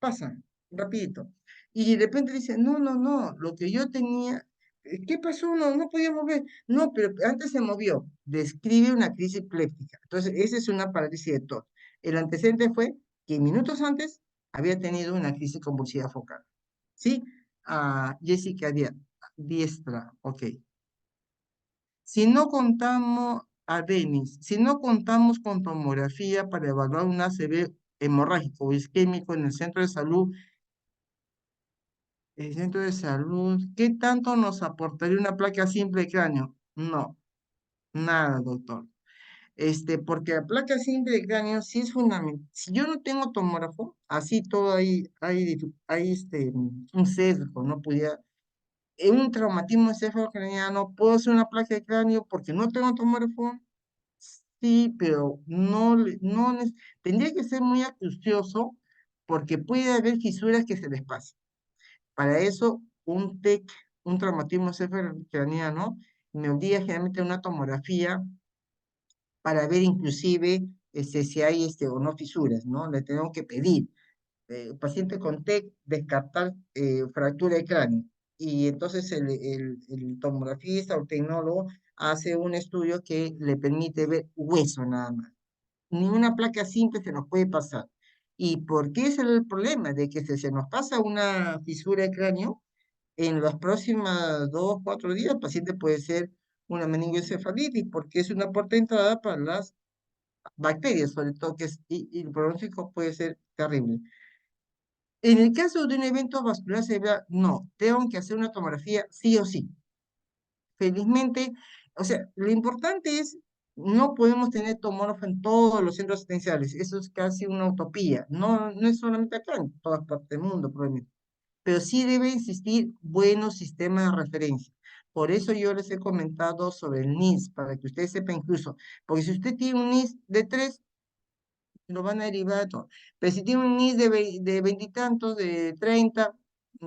pasa rapidito. Y de repente dice, no, no, no, lo que yo tenía, ¿qué pasó? No, no podía mover. No, pero antes se movió. Describe una crisis epiléptica. Entonces, esa es una parálisis de TOT. El antecedente fue que minutos antes había tenido una crisis convulsiva focal. ¿Sí? Jessica Diestra, ok. Si no contamos, a Denis, si no contamos con tomografía para evaluar un ACV hemorrágico o isquémico en el centro de salud, ¿qué tanto nos aportaría una placa simple de cráneo? No, nada, doctor. Porque la placa simple de cráneo sí es fundamental. Si yo no tengo tomógrafo, así todo hay un sesgo, no pudiera. En un traumatismo encefalocraniano, ¿puedo hacer una placa de cráneo porque no tengo tomógrafo? Sí, pero tendría que ser muy acucioso porque puede haber fisuras que se les pasen. Para eso, un TEC, un traumatismo encefalocraniano, me obliga generalmente a una tomografía para ver inclusive si hay o no fisuras, ¿no? Le tengo que pedir. Paciente con TEC, descartar fractura de cráneo. Y entonces el tomografista o el tecnólogo hace un estudio que le permite ver hueso nada más. Ninguna placa simple se nos puede pasar. ¿Y por qué es el problema? De que si se nos pasa una fisura de cráneo, en los próximos 2, 4 días, el paciente puede ser una meningoencefalitis, porque es una puerta de entrada para las bacterias, sobre todo, y el pronóstico puede ser terrible. En el caso de un evento vascular cerebral, no, tengo que hacer una tomografía sí o sí. Felizmente, o sea, lo importante es, no podemos tener tomógrafo en todos los centros asistenciales, eso es casi una utopía, no es solamente acá, en todas partes del mundo, probablemente, pero sí debe existir buenos sistemas de referencia. Por eso yo les he comentado sobre el NIS, para que ustedes sepan incluso, porque si usted tiene un NIS de 3, lo van a derivar a todo. Pero si tiene un NIS de 20 y tantos, de 30,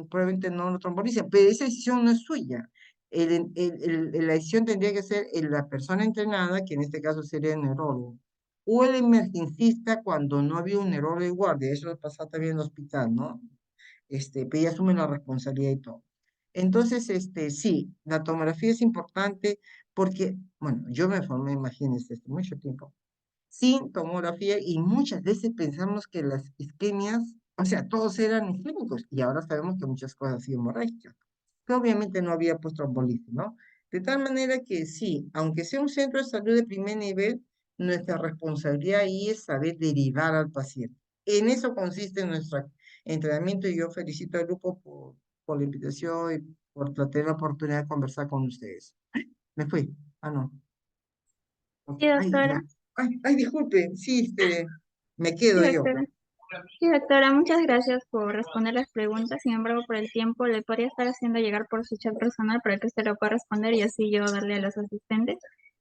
probablemente no lo trombolicen, pero esa decisión no es suya. La decisión tendría que ser la persona entrenada, que en este caso sería el neurólogo, o el emergencista cuando no había un neurólogo de guardia. Eso pasa también en el hospital, ¿no? Pero ella asume la responsabilidad y todo. Entonces, sí, la tomografía es importante porque, bueno, yo me formé, imagínense, hace mucho tiempo, sin tomografía y muchas veces pensamos que las isquemias, o sea, todos eran isquémicos y ahora sabemos que muchas cosas sí hemorrágicas, que obviamente no había pues trombolitis, ¿no? De tal manera que sí, aunque sea un centro de salud de primer nivel, nuestra responsabilidad ahí es saber derivar al paciente. En eso consiste nuestro entrenamiento y yo felicito al grupo por la invitación y por tener la oportunidad de conversar con ustedes. Me fui. Ah, no. Ok. Sí, Ay, doctora. ay, disculpe, sí, me Sí, quedo yo. doctora. Sí, doctora, muchas gracias por responder las preguntas. Sin embargo, por el tiempo, le podría estar haciendo llegar por su chat personal para que usted lo pueda responder y así yo darle a los asistentes.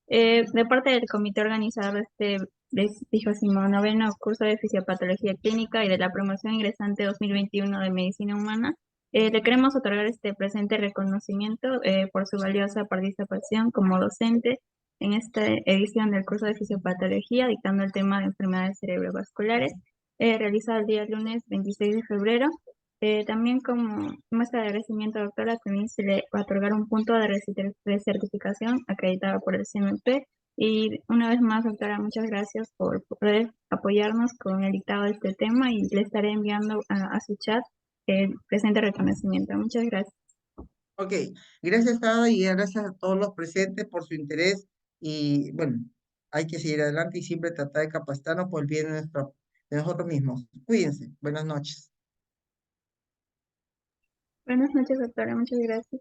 De parte del comité organizador de este 29º curso de Fisiopatología Clínica y de la promoción ingresante 2021 de Medicina Humana, le queremos otorgar este presente reconocimiento por su valiosa participación como docente en esta edición del curso de Fisiopatología, dictando el tema de enfermedades cerebrovasculares realizado el día lunes 26 de febrero. También como muestra de agradecimiento, doctora, también se le va a otorgar un punto de certificación acreditado por el CMP. Y una vez más, doctora, muchas gracias por poder apoyarnos con el dictado de este tema y le estaré enviando a su chat el presente reconocimiento. Muchas gracias. Ok, gracias Ada y gracias a todos los presentes por su interés y bueno, hay que seguir adelante y siempre tratar de capacitarnos por el bien de de nosotros mismos. Cuídense. Buenas noches. Buenas noches, doctora. Muchas gracias.